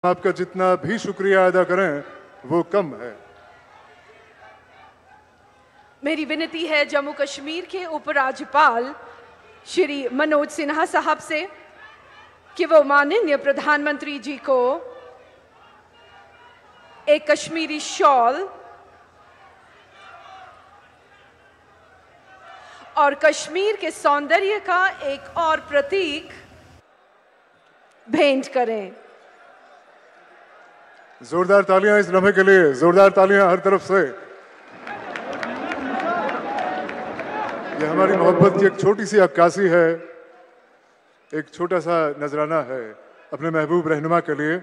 आपका जितना भी शुक्रिया अदा करें वो कम है। मेरी विनती है जम्मू कश्मीर के उपराज्यपाल श्री मनोज सिन्हा साहब से कि वो माननीय प्रधानमंत्री जी को एक कश्मीरी शॉल और कश्मीर के सौंदर्य का एक और प्रतीक भेंट करें। जोरदार तालियां इस लम्हे के लिए, जोरदार तालियां हर तरफ से। ये हमारी मोहब्बत की एक छोटी सी अक्कासी है, एक छोटा सा नजराना है अपने महबूब रहनुमा के लिए।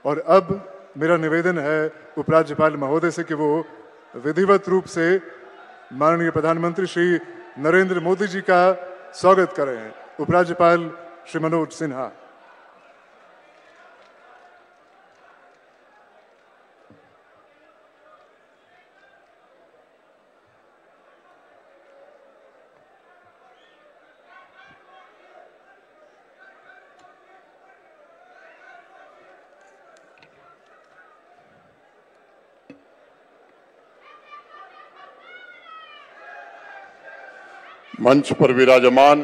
और अब मेरा निवेदन है उपराज्यपाल महोदय से कि वो विधिवत रूप से माननीय प्रधानमंत्री श्री नरेंद्र मोदी जी का स्वागत करें। उपराज्यपाल श्री मनोज सिन्हा। मंच पर विराजमान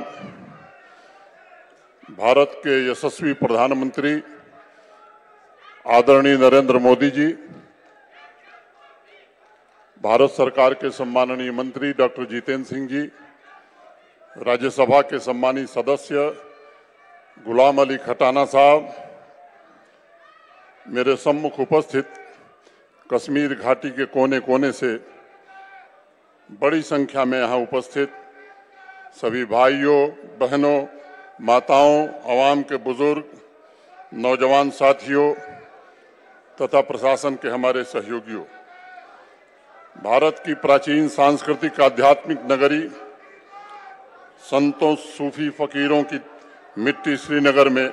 भारत के यशस्वी प्रधानमंत्री आदरणीय नरेंद्र मोदी जी, भारत सरकार के सम्माननीय मंत्री डॉक्टर जितेंद्र सिंह जी, राज्यसभा के सम्मानित सदस्य गुलाम अली खटाना साहब, मेरे सम्मुख उपस्थित कश्मीर घाटी के कोने कोने से बड़ी संख्या में यहाँ उपस्थित सभी भाइयों, बहनों, माताओं, आवाम के बुजुर्ग, नौजवान साथियों तथा प्रशासन के हमारे सहयोगियों, भारत की प्राचीन सांस्कृतिक आध्यात्मिक नगरी, संतों सूफी फकीरों की मिट्टी श्रीनगर में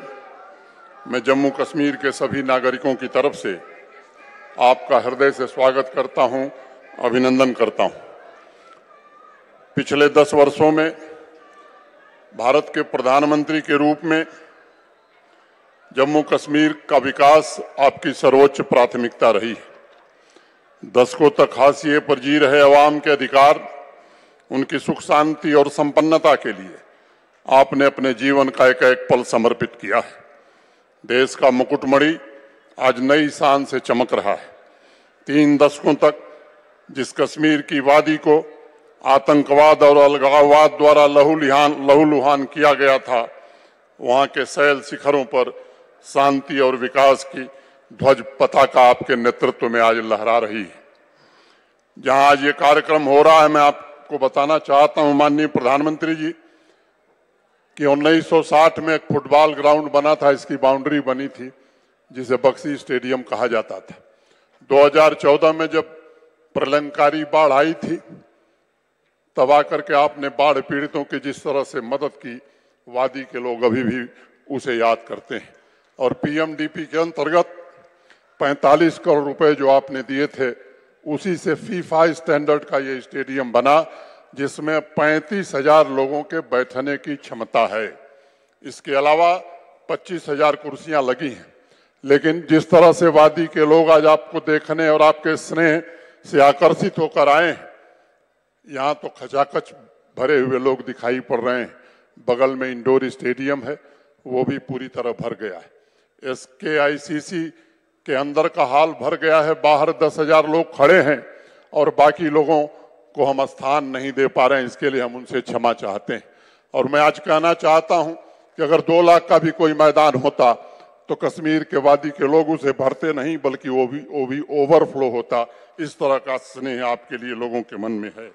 मैं जम्मू कश्मीर के सभी नागरिकों की तरफ से आपका हृदय से स्वागत करता हूं, अभिनंदन करता हूं। पिछले 10 वर्षों में भारत के प्रधानमंत्री के रूप में जम्मू कश्मीर का विकास आपकी सर्वोच्च प्राथमिकता रही है। दशकों तक हाशिए पर जी रहे अवाम के अधिकार, उनकी सुख शांति और संपन्नता के लिए आपने अपने जीवन का एक एक पल समर्पित किया है। देश का मुकुटमणि आज नई शान से चमक रहा है। 3 दशकों तक जिस कश्मीर की वादी को आतंकवाद और अलगाववाद द्वारा लहूलुहान किया गया था, वहां के शैल शिखरों पर शांति और विकास की ध्वज पताका आपके नेतृत्व में आज लहरा रही है। जहां आज ये कार्यक्रम हो रहा है, मैं आपको बताना चाहता हूं माननीय प्रधानमंत्री जी कि 1960 में एक फुटबॉल ग्राउंड बना था, इसकी बाउंड्री बनी थी जिसे बक्सी स्टेडियम कहा जाता था। 2014 में जब प्रलयंकारी बाढ़ आई थी, तब आकर के आपने बाढ़ पीड़ितों की जिस तरह से मदद की, वादी के लोग अभी भी उसे याद करते हैं। और पीएमडीपी के अंतर्गत 45 करोड़ रुपए जो आपने दिए थे, उसी से फीफा स्टैंडर्ड का ये स्टेडियम बना, जिसमें 35,000 लोगों के बैठने की क्षमता है। इसके अलावा 25,000 कुर्सियां लगी हैं। लेकिन जिस तरह से वादी के लोग आज आपको देखने और आपके स्नेह से आकर्षित होकर आए हैं, यहाँ तो खचाखच भरे हुए लोग दिखाई पड़ रहे हैं। बगल में इंडोर स्टेडियम है, वो भी पूरी तरह भर गया है। SKICC के अंदर का हाल भर गया है, बाहर 10,000 लोग खड़े हैं और बाकी लोगों को हम स्थान नहीं दे पा रहे हैं। इसके लिए हम उनसे क्षमा चाहते हैं। और मैं आज कहना चाहता हूं कि अगर 2 लाख का भी कोई मैदान होता तो कश्मीर के वादी के लोग उसे भरते नहीं, बल्कि वो भी ओवरफ्लो होता। इस तरह का स्नेह आपके लिए लोगों के मन में है।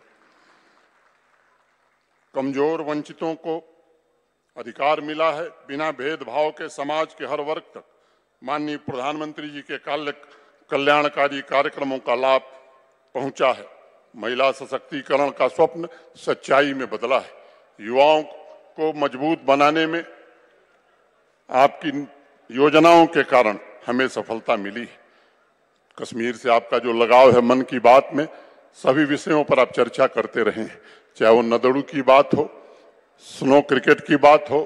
कमजोर वंचितों को अधिकार मिला है, बिना भेदभाव के समाज के हर वर्ग तक माननीय प्रधानमंत्री जी के कल्याणकारी कार्यक्रमों का लाभ पहुंचा है। महिला सशक्तिकरण का स्वप्न सच्चाई में बदला है। युवाओं को मजबूत बनाने में आपकी योजनाओं के कारण हमें सफलता मिली है। कश्मीर से आपका जो लगाव है, मन की बात में सभी विषयों पर आप चर्चा करते रहे हैं, चाहे वो नदड़ू की बात हो, स्नो क्रिकेट की बात हो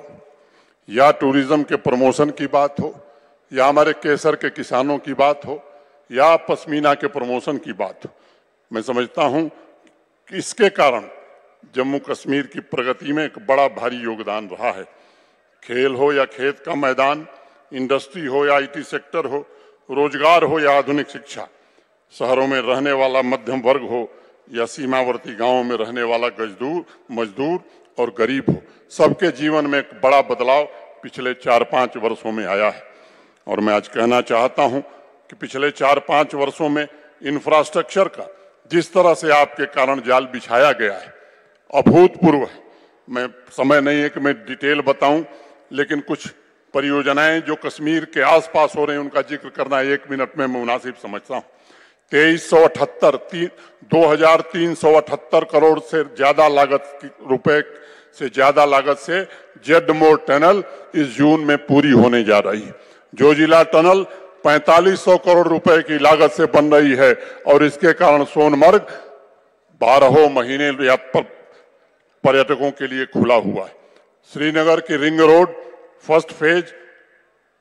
या टूरिज्म के प्रमोशन की बात हो, या हमारे केसर के किसानों की बात हो या पश्मीना के प्रमोशन की बात हो, मैं समझता हूं कि इसके कारण जम्मू कश्मीर की प्रगति में एक बड़ा भारी योगदान रहा है। खेल हो या खेत का मैदान, इंडस्ट्री हो या आईटी सेक्टर हो, रोजगार हो या आधुनिक शिक्षा, शहरों में रहने वाला मध्यम वर्ग हो या सीमावर्ती गांवों में रहने वाला मजदूर और गरीब हो, सबके जीवन में एक बड़ा बदलाव पिछले 4-5 वर्षों में आया है। और मैं आज कहना चाहता हूं कि पिछले 4-5 वर्षों में इंफ्रास्ट्रक्चर का जिस तरह से आपके कारण जाल बिछाया गया है, अभूतपूर्व है। मैं समय नहीं है कि मैं डिटेल बताऊं, लेकिन कुछ परियोजनाएं जो कश्मीर के आसपास हो रही हैं उनका जिक्र करना 1 मिनट में मुनासिब समझता हूं। 2378 करोड़ से ज्यादा लागत से जेडमोर टनल इस जून में पूरी होने जा रही है। जोजिला टनल 4500 करोड़ रुपए की लागत से बन रही है और इसके कारण सोनमर्ग 12 महीने पर्यटकों के लिए खुला हुआ है। श्रीनगर की ring road first phase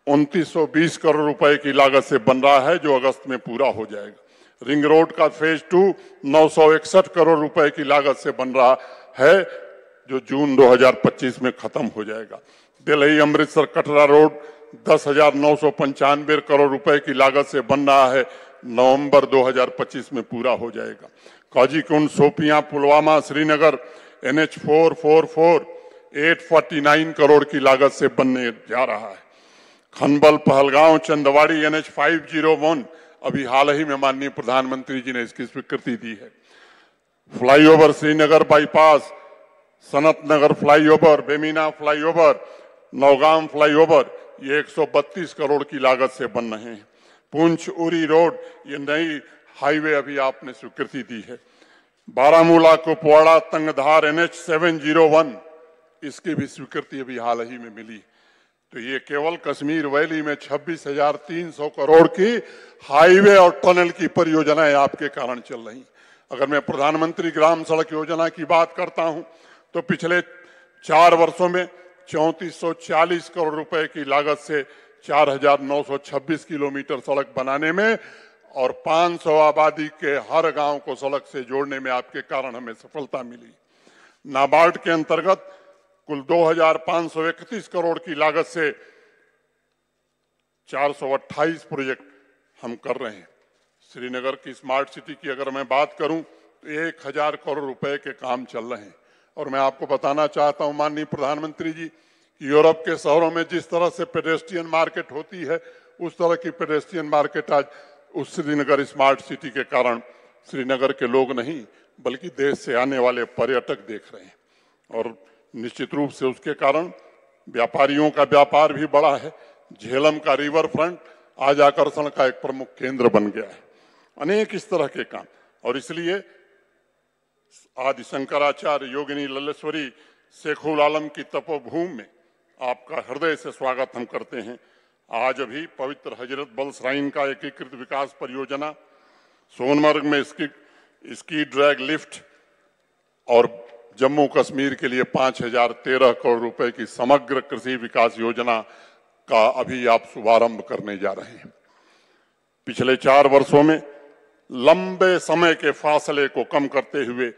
2920 crore रुपए की लागत से बन रहा है, जो अगस्त में पूरा हो जाएगा। रिंग रोड का फेज 2 961 करोड़ रुपए की लागत से बन रहा है, जो जून 2025 में खत्म हो जाएगा। दिल्ली अमृतसर कटरा रोड 10,995 करोड़ रुपए की लागत से बन रहा है, नवंबर 2025 में पूरा हो जाएगा। काजीकुंड शोपियां पुलवामा श्रीनगर NH444 849 करोड़ की लागत से बनने जा रहा है। खनबल पहलगांव चंदवाड़ी NH501 अभी हाल ही में माननीय प्रधानमंत्री जी ने इसकी स्वीकृति दी है। Flyover Srinagar bypass, Sanat Nagar flyover, Bemina flyover, Naugam flyover, ये 132 करोड़ की लागत से बन रहे हैं। पुंछ उरी रोड, ये नई हाईवे अभी आपने स्वीकृति दी है। बारामूला कुपवाड़ा तंगधार NH701, इसकी भी स्वीकृति अभी हाल ही में मिली। तो ये केवल कश्मीर वैली में 26,300 करोड़ की हाईवे और टनल की परियोजनाएं आपके कारण चल रही। अगर मैं प्रधानमंत्री ग्राम सड़क योजना की बात करता हूं तो पिछले 4 वर्षों में 3440 करोड़ रुपए की लागत से 4,926 किलोमीटर सड़क बनाने में और 500 आबादी के हर गांव को सड़क से जोड़ने में आपके कारण हमें सफलता मिली। नाबार्ड के अंतर्गत कुल 2,531 करोड़ की लागत से 428 प्रोजेक्ट हम कर रहे हैं। श्रीनगर की स्मार्ट सिटी की अगर मैं बात करूं तो 1,000 करोड़ रुपए के काम चल रहे हैं। और मैं आपको बताना चाहता हूं माननीय प्रधानमंत्री जी, यूरोप के शहरों में जिस तरह से पेडेस्ट्रियन मार्केट होती है, उस तरह की पेडेस्ट्रियन मार्केट आज उस श्रीनगर स्मार्ट सिटी के कारण श्रीनगर के लोग नहीं बल्कि देश से आने वाले पर्यटक देख रहे हैं। और निश्चित रूप से उसके कारण व्यापारियों का व्यापार भी बढ़ा है। झेलम का रिवर फ्रंट आज आकर्षण का एक प्रमुख केंद्र बन गया है। अनेक इस तरह के काम, और इसलिए आदि शंकराचार्य योगिनी लल्लेश्वरी शेखुल आलम की तपोभूमि में आपका हृदय से स्वागत हम करते हैं। आज अभी पवित्र हजरत बल श्राइन का एकीकृत विकास परियोजना, सोनमर्ग में स्की ड्रैग लिफ्ट और जम्मू कश्मीर के लिए 5,013 करोड़ रुपए की समग्र कृषि विकास योजना का अभी आप शुभारंभ करने जा रहे हैं। पिछले 4 वर्षों में लंबे समय के फासले को कम करते हुए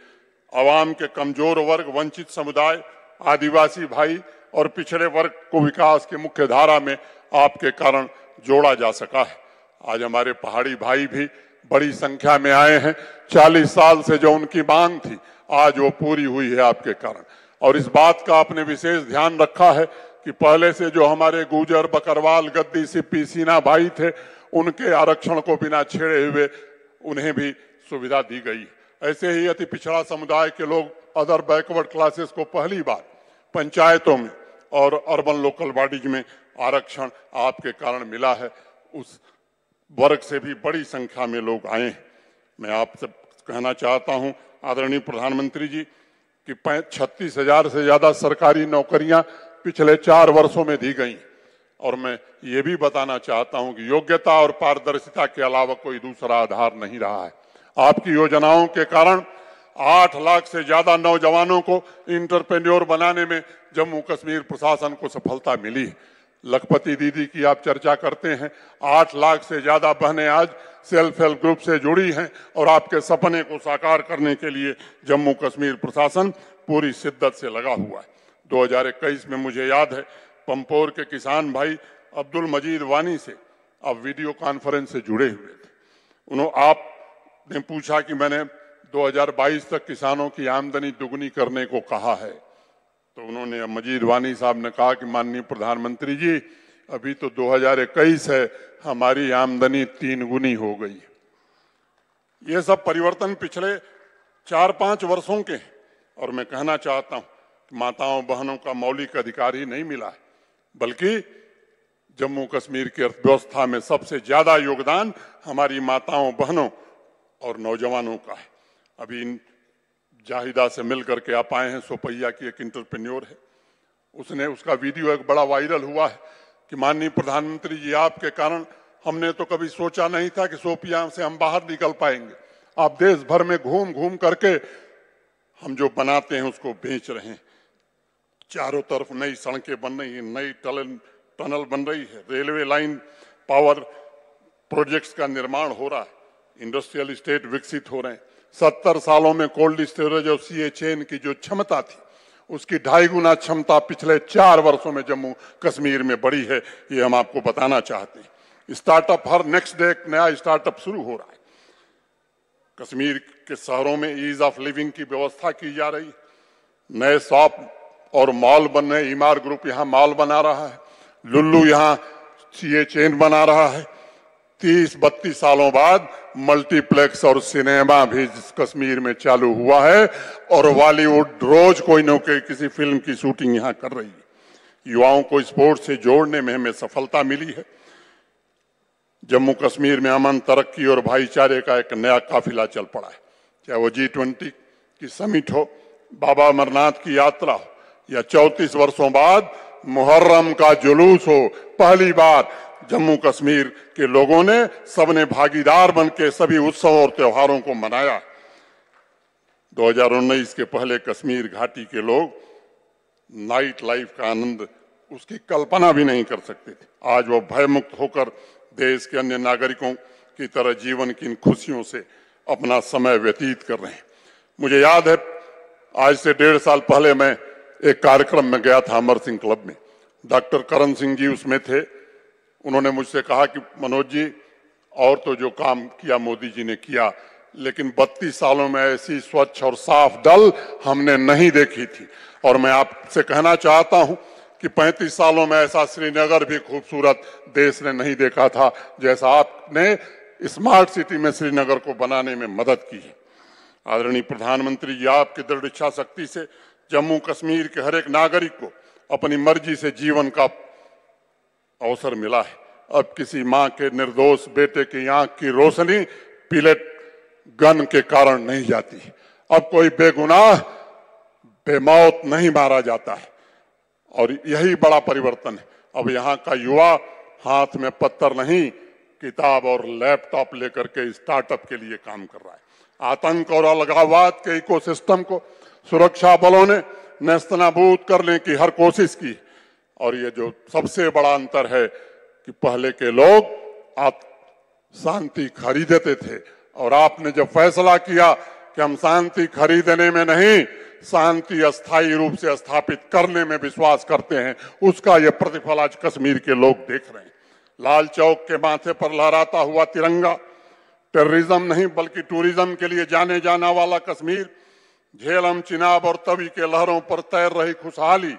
आवाम के कमजोर वर्ग, वंचित समुदाय, आदिवासी भाई और पिछड़े वर्ग को विकास की मुख्य धारा में आपके कारण जोड़ा जा सका है। आज हमारे पहाड़ी भाई भी बड़ी संख्या में आए हैं। 40 साल से जो उनकी मांग थी आज वो पूरी हुई है आपके कारण। और इस बात का आपने विशेष ध्यान रखा है कि पहले से जो हमारे गुर्जर, बकरवाल, गद्दी, सिप्पी, सीना भाई थे, उनके आरक्षण को बिना छेड़े हुए उन्हें भी सुविधा दी गई। ऐसे ही अति पिछड़ा समुदाय के लोग, अदर बैकवर्ड क्लासेस को पहली बार पंचायतों में और अर्बन लोकल बॉडीज में आरक्षण आपके कारण मिला है। उस वर्ग से भी बड़ी संख्या में लोग आए हैं। मैं आपसे कहना चाहता हूं आदरणीय प्रधानमंत्री जी कि 36,000 से ज्यादा सरकारी नौकरियां पिछले 4 वर्षों में दी गई। और मैं ये भी बताना चाहता हूं कि योग्यता और पारदर्शिता के अलावा कोई दूसरा आधार नहीं रहा है। आपकी योजनाओं के कारण 8 लाख से ज्यादा नौजवानों को इंटरप्रेन्योर बनाने में जम्मू कश्मीर प्रशासन को सफलता मिली है। लखपति दीदी की आप चर्चा करते हैं, 8 लाख से ज्यादा बहनें आज सेल्फ हेल्प ग्रुप से जुड़ी हैं और आपके सपने को साकार करने के लिए जम्मू कश्मीर प्रशासन पूरी शिद्दत से लगा हुआ है। 2021 में मुझे याद है पंपोर के किसान भाई अब्दुल मजीद वानी से आप वीडियो कॉन्फ्रेंस से जुड़े हुए थे। आपने पूछा कि मैंने 2022 तक किसानों की आमदनी दुगनी करने को कहा है, तो उन्होंने मजीद वानी साहब ने कहा कि माननीय प्रधानमंत्री जी अभी तो 2021 है, हमारी आमदनी 3 गुनी हो गई। ये सब परिवर्तन पिछले 4-5 वर्षों के हैं और मैं कहना चाहता हूं कि माताओं बहनों का मौलिक अधिकार ही नहीं मिला है, बल्कि जम्मू कश्मीर की अर्थव्यवस्था में सबसे ज्यादा योगदान हमारी माताओं बहनों और नौजवानों का है। अभी जाहिदा से मिल करके आप आए हैं, सोपैया की एक इंटरप्रेन्योर है, उसका वीडियो एक बड़ा वायरल हुआ है कि माननीय प्रधानमंत्री जी आपके कारण हमने तो कभी सोचा नहीं था कि सोपिया से हम बाहर निकल पाएंगे। आप देश भर में घूम घूम करके हम जो बनाते हैं उसको बेच रहे हैं। चारों तरफ नई सड़कें बन रही हैं, नई टनल बन रही है, रेलवे लाइन, पावर प्रोजेक्ट्स का निर्माण हो रहा है, इंडस्ट्रियल स्टेट विकसित हो रहे हैं। 70 सालों में कोल्ड स्टोरेज और सीए चेन की जो क्षमता थी उसकी 2.5 गुना क्षमता पिछले 4 वर्षों में जम्मू कश्मीर में बढ़ी है। ये हम आपको बताना चाहते हैं। स्टार्टअप हर नेक्स्ट डे एक नया स्टार्टअप शुरू हो रहा है। कश्मीर के शहरों में ईज ऑफ लिविंग की व्यवस्था की जा रही है। नए शॉप और मॉल बन रहे, ईमार ग्रुप यहाँ मॉल बना रहा है, लुल्लू यहाँ सीए चेन बना रहा है। 30-32 सालों बाद मल्टीप्लेक्स और सिनेमा भी कश्मीर में चालू हुआ है और बॉलीवुड रोज कोई न कोई किसी फिल्म की शूटिंग यहाँ कर रही है। युवाओं को स्पोर्ट्स से जोड़ने में हमें सफलता मिली है। जम्मू कश्मीर में अमन, तरक्की और भाईचारे का एक नया काफिला चल पड़ा है। चाहे वो G20 की समिट हो, बाबा अमरनाथ की यात्रा हो या 34 वर्षों बाद मुहर्रम का जुलूस हो, पहली बार जम्मू कश्मीर के लोगों ने सबने भागीदार बनके सभी उत्सव और त्योहारों को मनाया। 2019 के पहले कश्मीर घाटी के लोग नाइट लाइफ का आनंद उसकी कल्पना भी नहीं कर सकते थे। आज वो भयमुक्त होकर देश के अन्य नागरिकों की तरह जीवन की इन खुशियों से अपना समय व्यतीत कर रहे हैं। मुझे याद है आज से 1.5 साल पहले मैं एक कार्यक्रम में गया था अमर सिंह क्लब में। डॉक्टर करण सिंह जी उसमें थे। उन्होंने मुझसे कहा कि मनोज जी, और तो जो काम किया मोदी जी ने किया, लेकिन 32 सालों में ऐसी स्वच्छ और साफ डल हमने नहीं देखी थी। और मैं आपसे कहना चाहता हूं कि 35 सालों में ऐसा श्रीनगर भी खूबसूरत देश ने नहीं देखा था जैसा आपने स्मार्ट सिटी में श्रीनगर को बनाने में मदद की है। आदरणीय प्रधानमंत्री जी, आपकी दृढ़ इच्छा शक्ति से जम्मू कश्मीर के हर एक नागरिक को अपनी मर्जी से जीवन का अवसर मिला है। अब किसी मां के निर्दोष बेटे की आंख की रोशनी पिलेट गन के कारण नहीं जाती। अब कोई बेगुनाह बेमौत नहीं मारा जाता है और यही बड़ा परिवर्तन है। अब यहाँ का युवा हाथ में पत्थर नहीं, किताब और लैपटॉप लेकर के स्टार्टअप के लिए काम कर रहा है। आतंक और अलगाववाद के इकोसिस्टम को सुरक्षा बलों ने नेस्तनाबूद करने की हर कोशिश की। और ये जो सबसे बड़ा अंतर है कि पहले के लोग शांति खरीदते थे और आपने जब फैसला किया कि हम शांति खरीदने में नहीं, शांति अस्थायी रूप से स्थापित करने में विश्वास करते हैं, उसका यह प्रतिफल आज कश्मीर के लोग देख रहे हैं। लाल चौक के माथे पर लहराता हुआ तिरंगा, टेररिज्म नहीं बल्कि टूरिज्म के लिए जाने जाना वाला कश्मीर, झेलम, चिनाब और तवी के लहरों पर तैर रही खुशहाली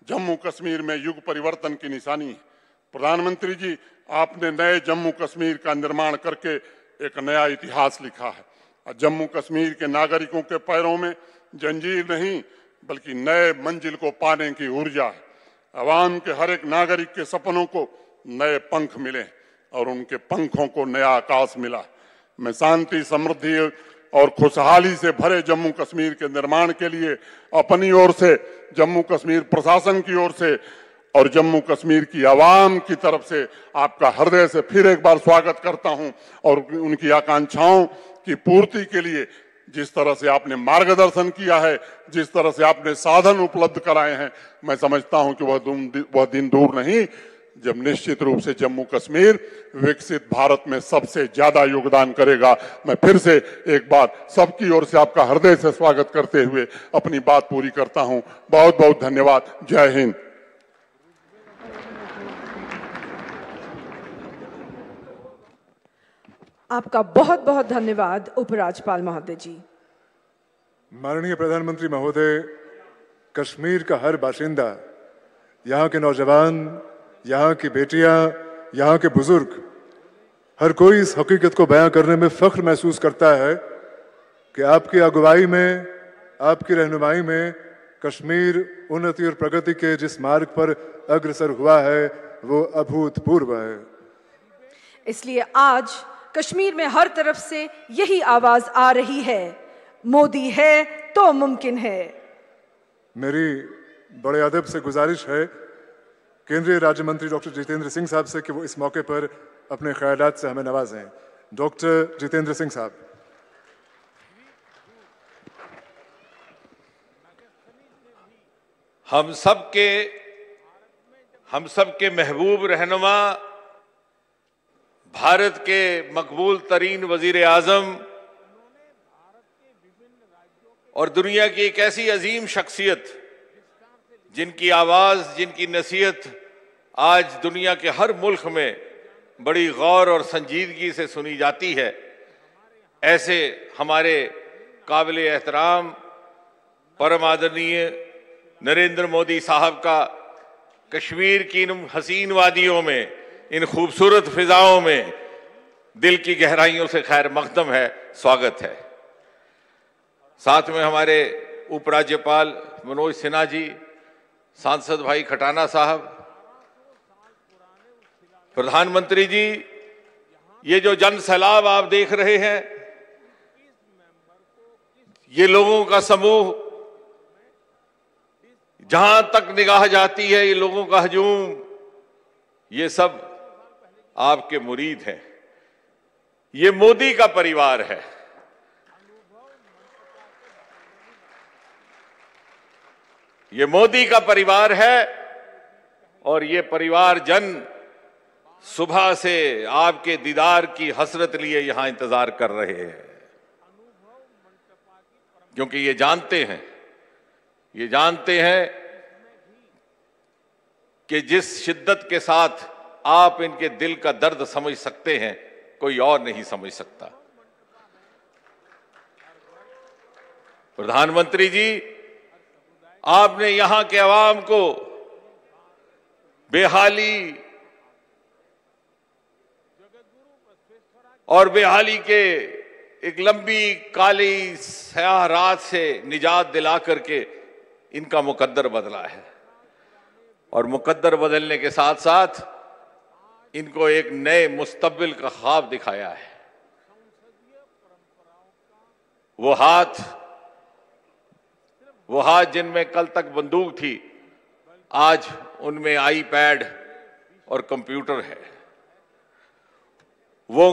जम्मू कश्मीर में युग परिवर्तन की निशानी है। प्रधानमंत्री जी, आपने नए जम्मू कश्मीर का निर्माण करके एक नया इतिहास लिखा है। जम्मू कश्मीर के नागरिकों के पैरों में जंजीर नहीं बल्कि नए मंजिल को पाने की ऊर्जा है। अवाम के हर एक नागरिक के सपनों को नए पंख मिले और उनके पंखों को नया आकाश मिला। मैं शांति, समृद्धि और खुशहाली से भरे जम्मू कश्मीर के निर्माण के लिए अपनी ओर से, जम्मू कश्मीर प्रशासन की ओर से और जम्मू कश्मीर की आवाम की तरफ से आपका हृदय से फिर एक बार स्वागत करता हूं। और उनकी आकांक्षाओं की पूर्ति के लिए जिस तरह से आपने मार्गदर्शन किया है, जिस तरह से आपने साधन उपलब्ध कराए हैं, मैं समझता हूं कि वह दिन दूर नहीं जब निश्चित रूप से जम्मू कश्मीर विकसित भारत में सबसे ज्यादा योगदान करेगा। मैं फिर से एक बार सबकी ओर से आपका हृदय से स्वागत करते हुए अपनी बात पूरी करता हूं। बहुत बहुत धन्यवाद। जय हिंद। आपका बहुत बहुत धन्यवाद उपराज्यपाल महोदय जी। माननीय प्रधानमंत्री महोदय, कश्मीर का हर बाशिंदा, यहाँ के नौजवान, यहाँ की बेटियां, यहाँ के बुजुर्ग, हर कोई इस हकीकत को बयां करने में फख्र महसूस करता है कि आपकी अगुवाई में, आपकी रहनुमाई में कश्मीर उन्नति और प्रगति के जिस मार्ग पर अग्रसर हुआ है वो अभूतपूर्व है। इसलिए आज कश्मीर में हर तरफ से यही आवाज आ रही है, मोदी है तो मुमकिन है। मेरी बड़े अदब से गुजारिश है केंद्रीय राज्य मंत्री डॉक्टर जितेंद्र सिंह साहब से कि वो इस मौके पर अपने ख्यालात से हमें नवाजें। डॉक्टर जितेंद्र सिंह साहब। हम सबके महबूब रहनुमा, भारत के मकबूल तरीन वजीर आजम और दुनिया की एक ऐसी अजीम शख्सियत जिनकी आवाज, जिनकी नसीहत आज दुनिया के हर मुल्क में बड़ी गौर और संजीदगी से सुनी जाती है, ऐसे हमारे काबिल एहतराम परम आदरणीय नरेंद्र मोदी साहब का कश्मीर की इन हसीन वादियों में, इन खूबसूरत फिजाओं में दिल की गहराइयों से खैर मकदम है, स्वागत है। साथ में हमारे उपराज्यपाल मनोज सिन्हा जी, सांसद भाई खटाना साहब, प्रधानमंत्री जी, ये जो जन सैलाब आप देख रहे हैं, ये लोगों का समूह, जहां तक निगाह जाती है ये लोगों का हजूम, ये सब आपके मुरीद हैं। ये मोदी का परिवार है। ये मोदी का परिवार है और ये परिवार जन सुबह से आपके दीदार की हसरत लिए यहां इंतजार कर रहे हैं, क्योंकि ये जानते हैं कि जिस शिद्दत के साथ आप इनके दिल का दर्द समझ सकते हैं, कोई और नहीं समझ सकता। प्रधानमंत्री जी, आपने यहां के अवाम को बेहाली और बेहाली के एक लंबी काली स्याह रात से निजात दिला करके इनका मुकद्दर बदला है, और मुकद्दर बदलने के साथ साथ इनको एक नए मुस्तकबिल का ख्वाब दिखाया है। वो हाथ जिनमें कल तक बंदूक थी, आज उनमें आईपैड और कंप्यूटर है। वो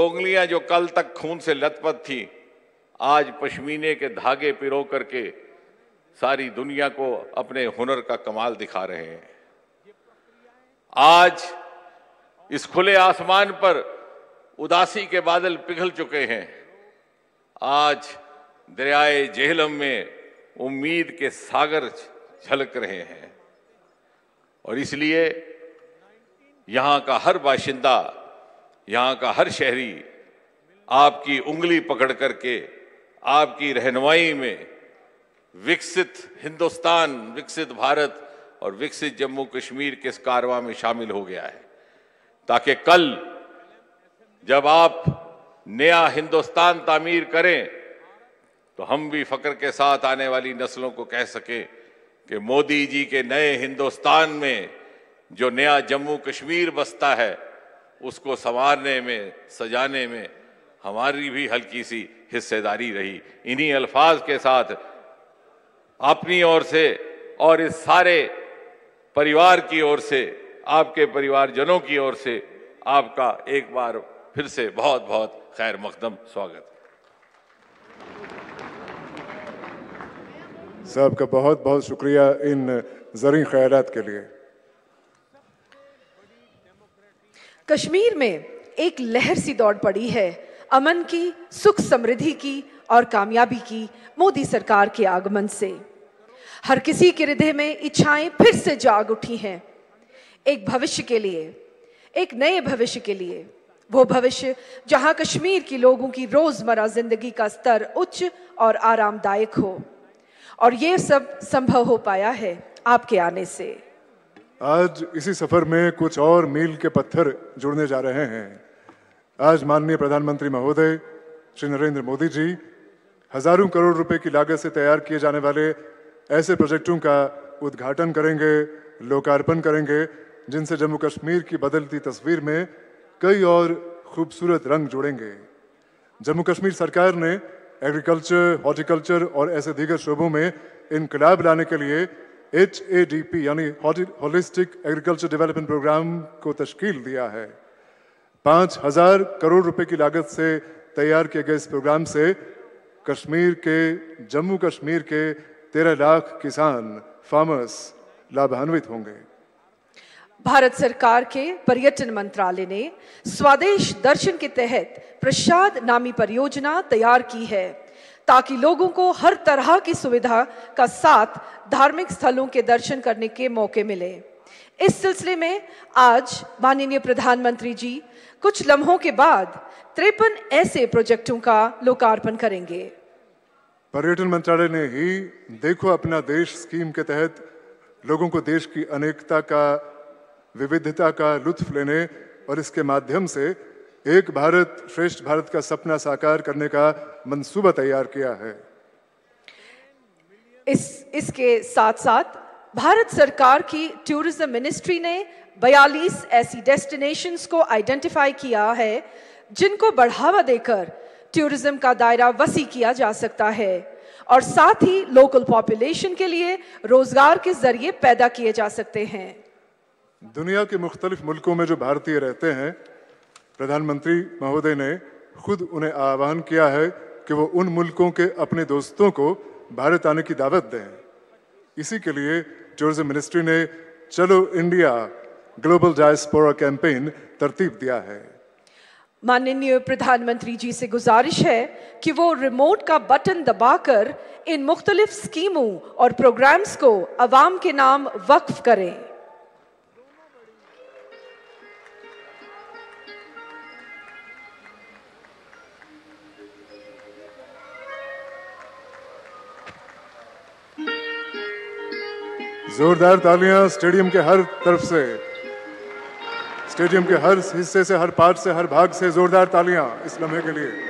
उंगलियां जो कल तक खून से लथपथ थी, आज पश्मीने के धागे पिरो करके सारी दुनिया को अपने हुनर का कमाल दिखा रहे हैं। आज इस खुले आसमान पर उदासी के बादल पिघल चुके हैं। आज दरियाए जेहलम में उम्मीद के सागर झलक रहे हैं, और इसलिए यहां का हर बाशिंदा, यहां का हर शहरी आपकी उंगली पकड़ करके आपकी रहनुमाई में विकसित हिंदुस्तान, विकसित भारत और विकसित जम्मू कश्मीर के इस कारवां में शामिल हो गया है, ताकि कल जब आप नया हिंदुस्तान तामीर करें तो हम भी फक्र के साथ आने वाली नस्लों को कह सकें कि मोदी जी के नए हिंदुस्तान में जो नया जम्मू कश्मीर बसता है, उसको संवारने में, सजाने में हमारी भी हल्की सी हिस्सेदारी रही। इन्हीं अल्फाज के साथ अपनी ओर से और इस सारे परिवार की ओर से, आपके परिवारजनों की ओर से आपका एक बार फिर से बहुत बहुत खैर मकदम स्वागत। साहब का बहुत बहुत शुक्रिया इन ज़रूरी ख्यालात के लिए। कश्मीर में एक लहर सी दौड़ पड़ी है अमन की, सुख समृद्धि की और कामयाबी की मोदी सरकार के आगमन से। हर किसी के हृदय में इच्छाएं फिर से जाग उठी हैं, एक भविष्य के लिए, एक नए भविष्य के लिए। वो भविष्य जहां कश्मीर के लोगों की रोजमर्रा जिंदगी का स्तर उच्च और आरामदायक हो, और ये सब संभव हो पाया है आपके आने से। आज इसी सफर में कुछ और मील के पत्थर जुड़ने जा रहे हैं। आज माननीय प्रधानमंत्री महोदय श्री नरेंद्र मोदी जी हजारों करोड़ रुपए की लागत से तैयार किए जाने वाले ऐसे प्रोजेक्टों का उद्घाटन करेंगे, लोकार्पण करेंगे, जिनसे जम्मू कश्मीर की बदलती तस्वीर में कई और खूबसूरत रंग जुड़ेंगे। जम्मू कश्मीर सरकार ने एग्रीकल्चर, हॉर्टिकल्चर और ऐसे दीगर शोबों में इनकलाब लाने के लिए HADP यानी होलिस्टिक एग्रीकल्चर डेवलपमेंट प्रोग्राम को तश्कील दिया है। 5,000 करोड़ रुपए की लागत से तैयार किए गए इस प्रोग्राम से कश्मीर के, जम्मू कश्मीर के 13 लाख किसान, फार्मर्स लाभान्वित होंगे। भारत सरकार के पर्यटन मंत्रालय ने स्वदेश दर्शन के तहत प्रसाद नामी परियोजना तैयार की है, ताकि लोगों को हर तरह की सुविधा का साथ धार्मिक स्थलों के दर्शन करने के मौके मिले। इस सिलसिले में आज माननीय प्रधानमंत्री जी कुछ लम्हों के बाद 53 ऐसे प्रोजेक्टों का लोकार्पण करेंगे। पर्यटन मंत्रालय ने ही देखो अपना देश स्कीम के तहत लोगों को देश की अनेकता का, विविधता का लुत्फ लेने और इसके माध्यम से एक भारत श्रेष्ठ भारत का सपना साकार करने का मंसूबा तैयार किया है। इसके साथ साथ भारत सरकार की टूरिज्म मिनिस्ट्री ने 42 ऐसी डेस्टिनेशंस को आइडेंटिफाई किया है जिनको बढ़ावा देकर टूरिज्म का दायरा वसी किया जा सकता है और साथ ही लोकल पॉपुलेशन के लिए रोजगार के जरिए पैदा किए जा सकते हैं। दुनिया के मुख्तलिफ मुल्कों में जो भारतीय रहते हैं, प्रधानमंत्री महोदय ने खुद उन्हें आह्वान किया है कि वो उन मुल्कों के अपने दोस्तों को भारत आने की दावत दें। इसी के लिए टूरिज्म मिनिस्ट्री ने चलो इंडिया ग्लोबल डायस्पोरा कैंपेन तरतीब दिया है। माननीय प्रधानमंत्री जी से गुजारिश है कि वो रिमोट का बटन दबाकर इन मुख्तलिफ स्कीमों और प्रोग्राम्स को अवाम के नाम वक्फ करें। जोरदार तालियां स्टेडियम के हर तरफ से, स्टेडियम के हर हिस्से से, हर पार्ट से, हर भाग से जोरदार तालियां इस लम्हे के लिए।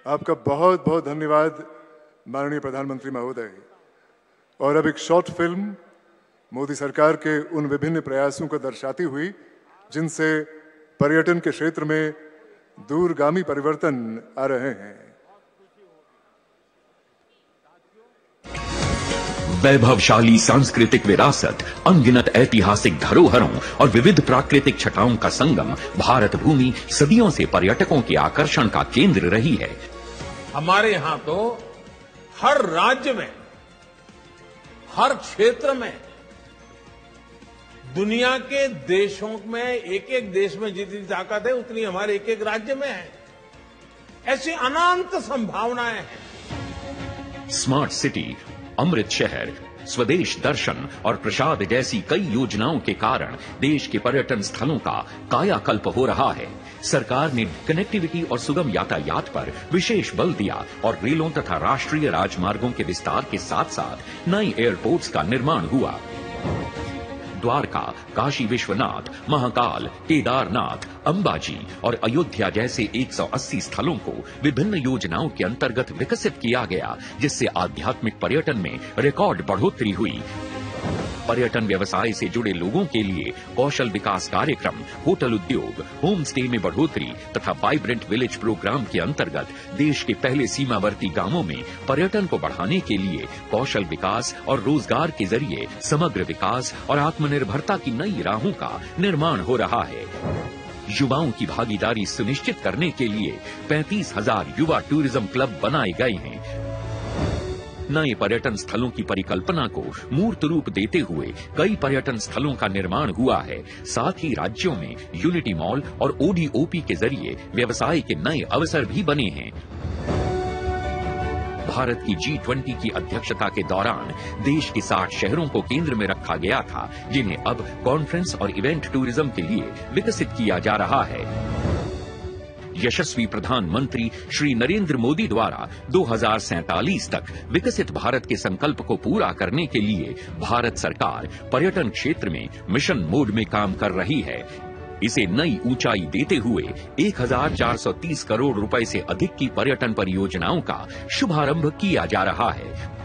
आपका बहुत बहुत धन्यवाद माननीय प्रधानमंत्री महोदय। और अब एक शॉर्ट फिल्म मोदी सरकार के उन विभिन्न प्रयासों को दर्शाती हुई जिनसे पर्यटन के क्षेत्र में दूरगामी परिवर्तन आ रहे हैं। वैभवशाली सांस्कृतिक विरासत, अनगिनत ऐतिहासिक धरोहरों और विविध प्राकृतिक छटाओं का संगम भारत भूमि सदियों से पर्यटकों के आकर्षण का केंद्र रही है। हमारे यहां तो हर राज्य में, हर क्षेत्र में, दुनिया के देशों में, एक एक देश में जितनी ताकत है उतनी हमारे एक एक राज्य में है। ऐसी अनंत संभावनाएं हैं। स्मार्ट सिटी, अमृत शहर, स्वदेश दर्शन और प्रसाद जैसी कई योजनाओं के कारण देश के पर्यटन स्थलों का कायाकल्प हो रहा है। सरकार ने कनेक्टिविटी और सुगम यातायात पर विशेष बल दिया और रेलों तथा राष्ट्रीय राजमार्गों के विस्तार के साथ साथ नए एयरपोर्ट्स का निर्माण हुआ। द्वारका, काशी विश्वनाथ, महाकाल, केदारनाथ, अंबाजी और अयोध्या जैसे 180 स्थलों को विभिन्न योजनाओं के अंतर्गत विकसित किया गया, जिससे आध्यात्मिक पर्यटन में रिकॉर्ड बढ़ोतरी हुई। पर्यटन व्यवसाय से जुड़े लोगों के लिए कौशल विकास कार्यक्रम, होटल उद्योग, होम स्टे में बढ़ोतरी तथा वाइब्रेंट विलेज प्रोग्राम के अंतर्गत देश के पहले सीमावर्ती गांवों में पर्यटन को बढ़ाने के लिए कौशल विकास और रोजगार के जरिए समग्र विकास और आत्मनिर्भरता की नई राहों का निर्माण हो रहा है। युवाओं की भागीदारी सुनिश्चित करने के लिए 35,000 युवा टूरिज्म क्लब बनाए गए हैं। नए पर्यटन स्थलों की परिकल्पना को मूर्त रूप देते हुए कई पर्यटन स्थलों का निर्माण हुआ है। साथ ही राज्यों में यूनिटी मॉल और ओडीओपी के जरिए व्यवसाय के नए अवसर भी बने हैं। भारत की G20 की अध्यक्षता के दौरान देश के 60 शहरों को केंद्र में रखा गया था, जिन्हें अब कॉन्फ्रेंस और इवेंट टूरिज्म के लिए विकसित किया जा रहा है। यशस्वी प्रधानमंत्री श्री नरेंद्र मोदी द्वारा 2047 तक विकसित भारत के संकल्प को पूरा करने के लिए भारत सरकार पर्यटन क्षेत्र में मिशन मोड में काम कर रही है। इसे नई ऊंचाई देते हुए 1,430 करोड़ रुपए से अधिक की पर्यटन परियोजनाओं का शुभारंभ किया जा रहा है।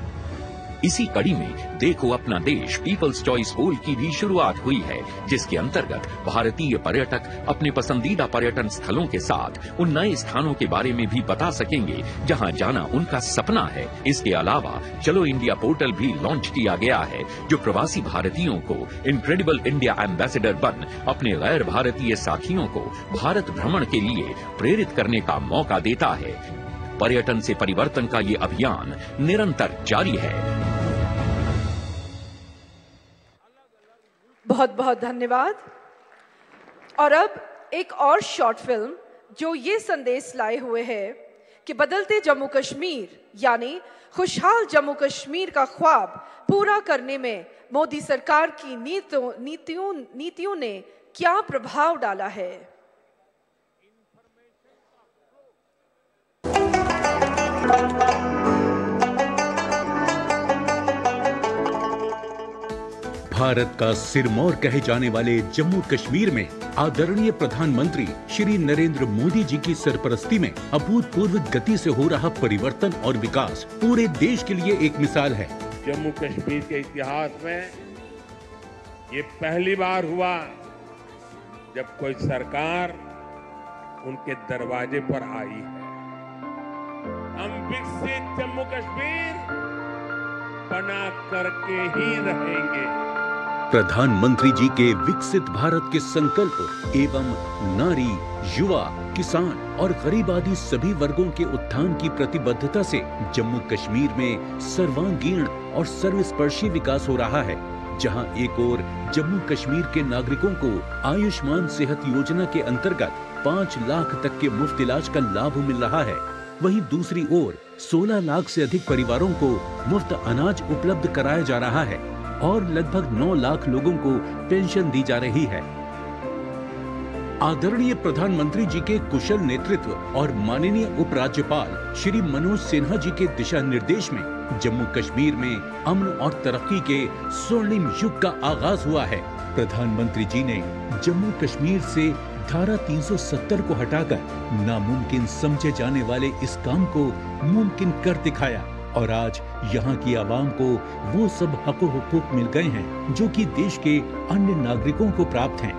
इसी कड़ी में देखो अपना देश पीपल्स चॉइस पोल की भी शुरुआत हुई है, जिसके अंतर्गत भारतीय पर्यटक अपने पसंदीदा पर्यटन स्थलों के साथ उन नए स्थानों के बारे में भी बता सकेंगे जहां जाना उनका सपना है। इसके अलावा चलो इंडिया पोर्टल भी लॉन्च किया गया है, जो प्रवासी भारतीयों को इनक्रेडिबल इंडिया एम्बेसडर बन अपने गैर भारतीय साथियों को भारत भ्रमण के लिए प्रेरित करने का मौका देता है। पर्यटन से परिवर्तन का ये अभियान निरंतर जारी है। बहुत बहुत धन्यवाद। और अब एक और शॉर्ट फिल्म जो ये संदेश लाए हुए है कि बदलते जम्मू कश्मीर यानी खुशहाल जम्मू कश्मीर का ख्वाब पूरा करने में मोदी सरकार की नीतियों ने क्या प्रभाव डाला है। भारत का सिरमौर कहे जाने वाले जम्मू कश्मीर में आदरणीय प्रधानमंत्री श्री नरेंद्र मोदी जी की सरपरस्ती में अभूतपूर्व गति से हो रहा परिवर्तन और विकास पूरे देश के लिए एक मिसाल है। जम्मू कश्मीर के इतिहास में ये पहली बार हुआ जब कोई सरकार उनके दरवाजे पर आई है। हम विकसित जम्मू कश्मीर बना करके ही रहेंगे। प्रधानमंत्री जी के विकसित भारत के संकल्प एवं नारी, युवा, किसान और गरीब आदि सभी वर्गों के उत्थान की प्रतिबद्धता से जम्मू कश्मीर में सर्वांगीण और सर्वस्पर्शी विकास हो रहा है। जहां एक ओर जम्मू कश्मीर के नागरिकों को आयुष्मान सेहत योजना के अंतर्गत 5 लाख तक के मुफ्त इलाज का लाभ मिल रहा है, वहीं दूसरी ओर 16 लाख से अधिक परिवारों को मुफ्त अनाज उपलब्ध कराया जा रहा है और लगभग 9 लाख लोगों को पेंशन दी जा रही है। आदरणीय प्रधानमंत्री जी के कुशल नेतृत्व और माननीय उपराज्यपाल श्री मनोज सिन्हा जी के दिशा निर्देश में जम्मू कश्मीर में अमन और तरक्की के स्वर्णिम युग का आगाज हुआ है। प्रधानमंत्री जी ने जम्मू कश्मीर से धारा 370 को हटाकर नामुमकिन समझे जाने वाले इस काम को मुमकिन कर दिखाया और आज यहाँ की आवाम को वो सब हक व हुकूक मिल गए हैं जो कि देश के अन्य नागरिकों को प्राप्त हैं।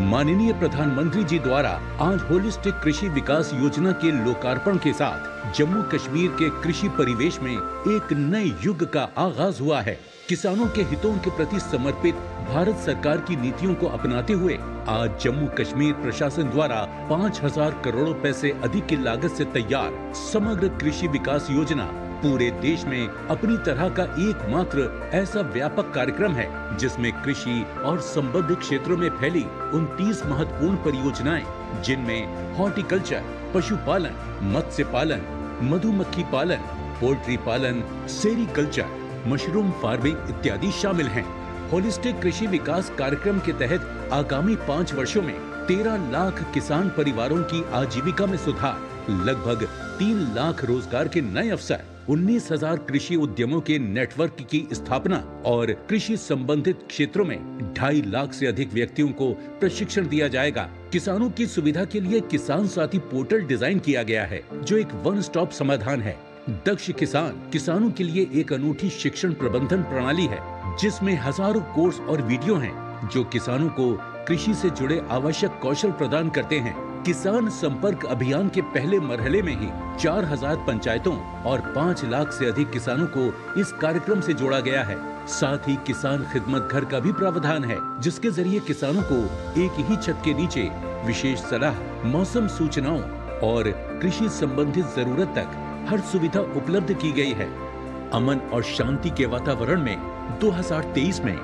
माननीय प्रधानमंत्री जी द्वारा आज होलिस्टिक कृषि विकास योजना के लोकार्पण के साथ जम्मू कश्मीर के कृषि परिवेश में एक नए युग का आगाज हुआ है। किसानों के हितों के प्रति समर्पित भारत सरकार की नीतियों को अपनाते हुए आज जम्मू कश्मीर प्रशासन द्वारा 5,000 करोड़ रुपए से अधिक की लागत से तैयार समग्र कृषि विकास योजना पूरे देश में अपनी तरह का एकमात्र ऐसा व्यापक कार्यक्रम है जिसमें कृषि और संबद्ध क्षेत्रों में फैली 29 महत्वपूर्ण परियोजनाएं, जिनमें हॉर्टिकल्चर, पशुपालन, मत्स्य पालन, मधुमक्खी पालन, पोल्ट्री पालन, सेरीकल्चर, मशरूम फार्मिंग इत्यादि शामिल हैं। होलिस्टिक कृषि विकास कार्यक्रम के तहत आगामी 5 वर्षों में 13 लाख किसान परिवारों की आजीविका में सुधार, लगभग 3 लाख रोजगार के नए अवसर, 19,000 कृषि उद्यमों के नेटवर्क की स्थापना और कृषि संबंधित क्षेत्रों में 2.5 लाख से अधिक व्यक्तियों को प्रशिक्षण दिया जाएगा। किसानों की सुविधा के लिए किसान साथी पोर्टल डिजाइन किया गया है जो एक वन स्टॉप समाधान है। दक्ष किसान किसानों के लिए एक अनूठी शिक्षण प्रबंधन प्रणाली है जिसमें हजारों कोर्स और वीडियो हैं जो किसानों को कृषि से जुड़े आवश्यक कौशल प्रदान करते हैं। किसान संपर्क अभियान के पहले मरहले में ही 4000 पंचायतों और 5 लाख से अधिक किसानों को इस कार्यक्रम से जोड़ा गया है। साथ ही किसान खिदमत घर का भी प्रावधान है, जिसके जरिए किसानों को एक ही छत के नीचे विशेष सलाह, मौसम सूचनाओं और कृषि संबंधित जरूरत तक हर सुविधा उपलब्ध की गई है। अमन और शांति के वातावरण में 2023 में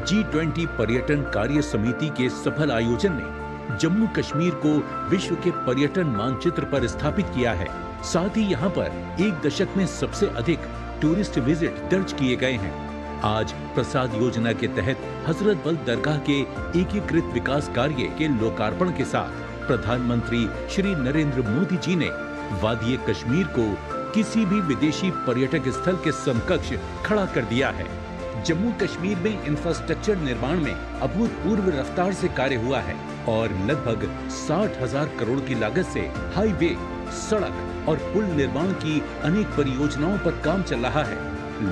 G20 पर्यटन कार्य समिति के सफल आयोजन ने जम्मू कश्मीर को विश्व के पर्यटन मानचित्र पर स्थापित किया है। साथ ही यहाँ पर एक दशक में सबसे अधिक टूरिस्ट विजिट दर्ज किए गए हैं। आज प्रसाद योजना के तहत हजरत बल दरगाह के एकीकृत विकास कार्य के लोकार्पण के साथ प्रधानमंत्री श्री नरेंद्र मोदी जी ने वादी कश्मीर को किसी भी विदेशी पर्यटक स्थल के समकक्ष खड़ा कर दिया है। जम्मू कश्मीर में इंफ्रास्ट्रक्चर निर्माण में अभूतपूर्व रफ्तार से कार्य हुआ है और लगभग 60,000 करोड़ की लागत से हाईवे, सड़क और पुल निर्माण की अनेक परियोजनाओं पर काम चल रहा है।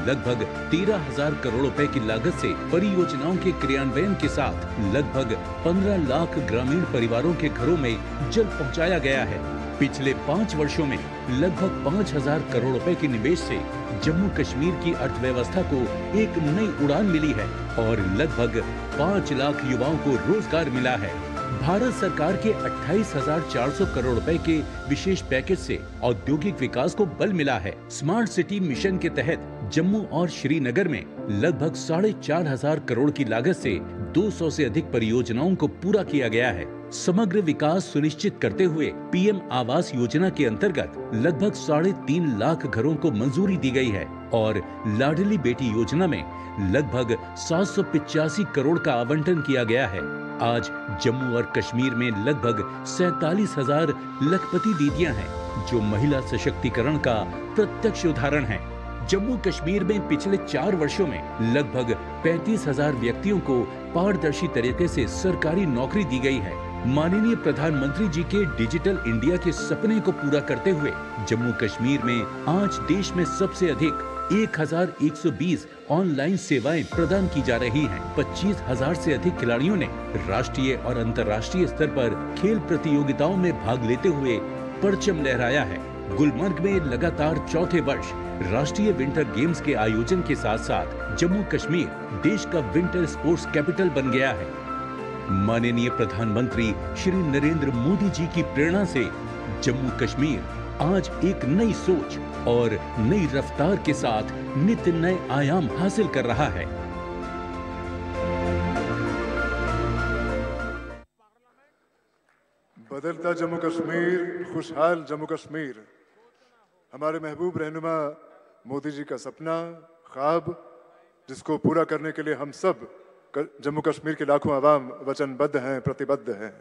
लगभग 13,000 करोड़ रुपए की लागत से परियोजनाओं के क्रियान्वयन के साथ लगभग 15 लाख ग्रामीण परिवारों के घरों में जल पहुंचाया गया है। पिछले 5 वर्षों में लगभग 5,000 करोड़ रुपए के निवेश से जम्मू कश्मीर की अर्थव्यवस्था को एक नई उड़ान मिली है और लगभग 5 लाख युवाओं को रोजगार मिला है। भारत सरकार के 28,400 करोड़ रुपए के विशेष पैकेज से औद्योगिक विकास को बल मिला है। स्मार्ट सिटी मिशन के तहत जम्मू और श्रीनगर में लगभग 4,500 करोड़ की लागत से 200 से अधिक परियोजनाओं को पूरा किया गया है। समग्र विकास सुनिश्चित करते हुए पीएम आवास योजना के अंतर्गत लगभग 3.5 लाख घरों को मंजूरी दी गई है और लाडली बेटी योजना में लगभग 785 करोड़ का आवंटन किया गया है। आज जम्मू और कश्मीर में लगभग 47,000 लखपति दीदियां हैं, जो महिला सशक्तिकरण का प्रत्यक्ष उदाहरण है। जम्मू कश्मीर में पिछले 4 वर्षों में लगभग 35,000 व्यक्तियों को पारदर्शी तरीके से सरकारी नौकरी दी गई है। माननीय प्रधानमंत्री जी के डिजिटल इंडिया के सपने को पूरा करते हुए जम्मू कश्मीर में आज देश में सबसे अधिक 1,120 ऑनलाइन सेवाएं प्रदान की जा रही हैं। 25,000 से अधिक खिलाड़ियों ने राष्ट्रीय और अंतर्राष्ट्रीय स्तर पर खेल प्रतियोगिताओं में भाग लेते हुए परचम लहराया है। गुलमर्ग में लगातार चौथे वर्ष राष्ट्रीय विंटर गेम्स के आयोजन के साथ साथ जम्मू कश्मीर देश का विंटर स्पोर्ट्स कैपिटल बन गया है। माननीय प्रधानमंत्री श्री नरेंद्र मोदी जी की प्रेरणा से जम्मू कश्मीर आज एक नई सोच और नई रफ्तार के साथ नित्य नए आयाम हासिल कर रहा है। बदलता जम्मू कश्मीर, खुशहाल जम्मू कश्मीर, हमारे महबूब रहनुमा मोदी जी का सपना, ख्वाब, जिसको पूरा करने के लिए हम सब जम्मू कश्मीर के लाखों आवाम वचनबद्ध हैं, प्रतिबद्ध हैं।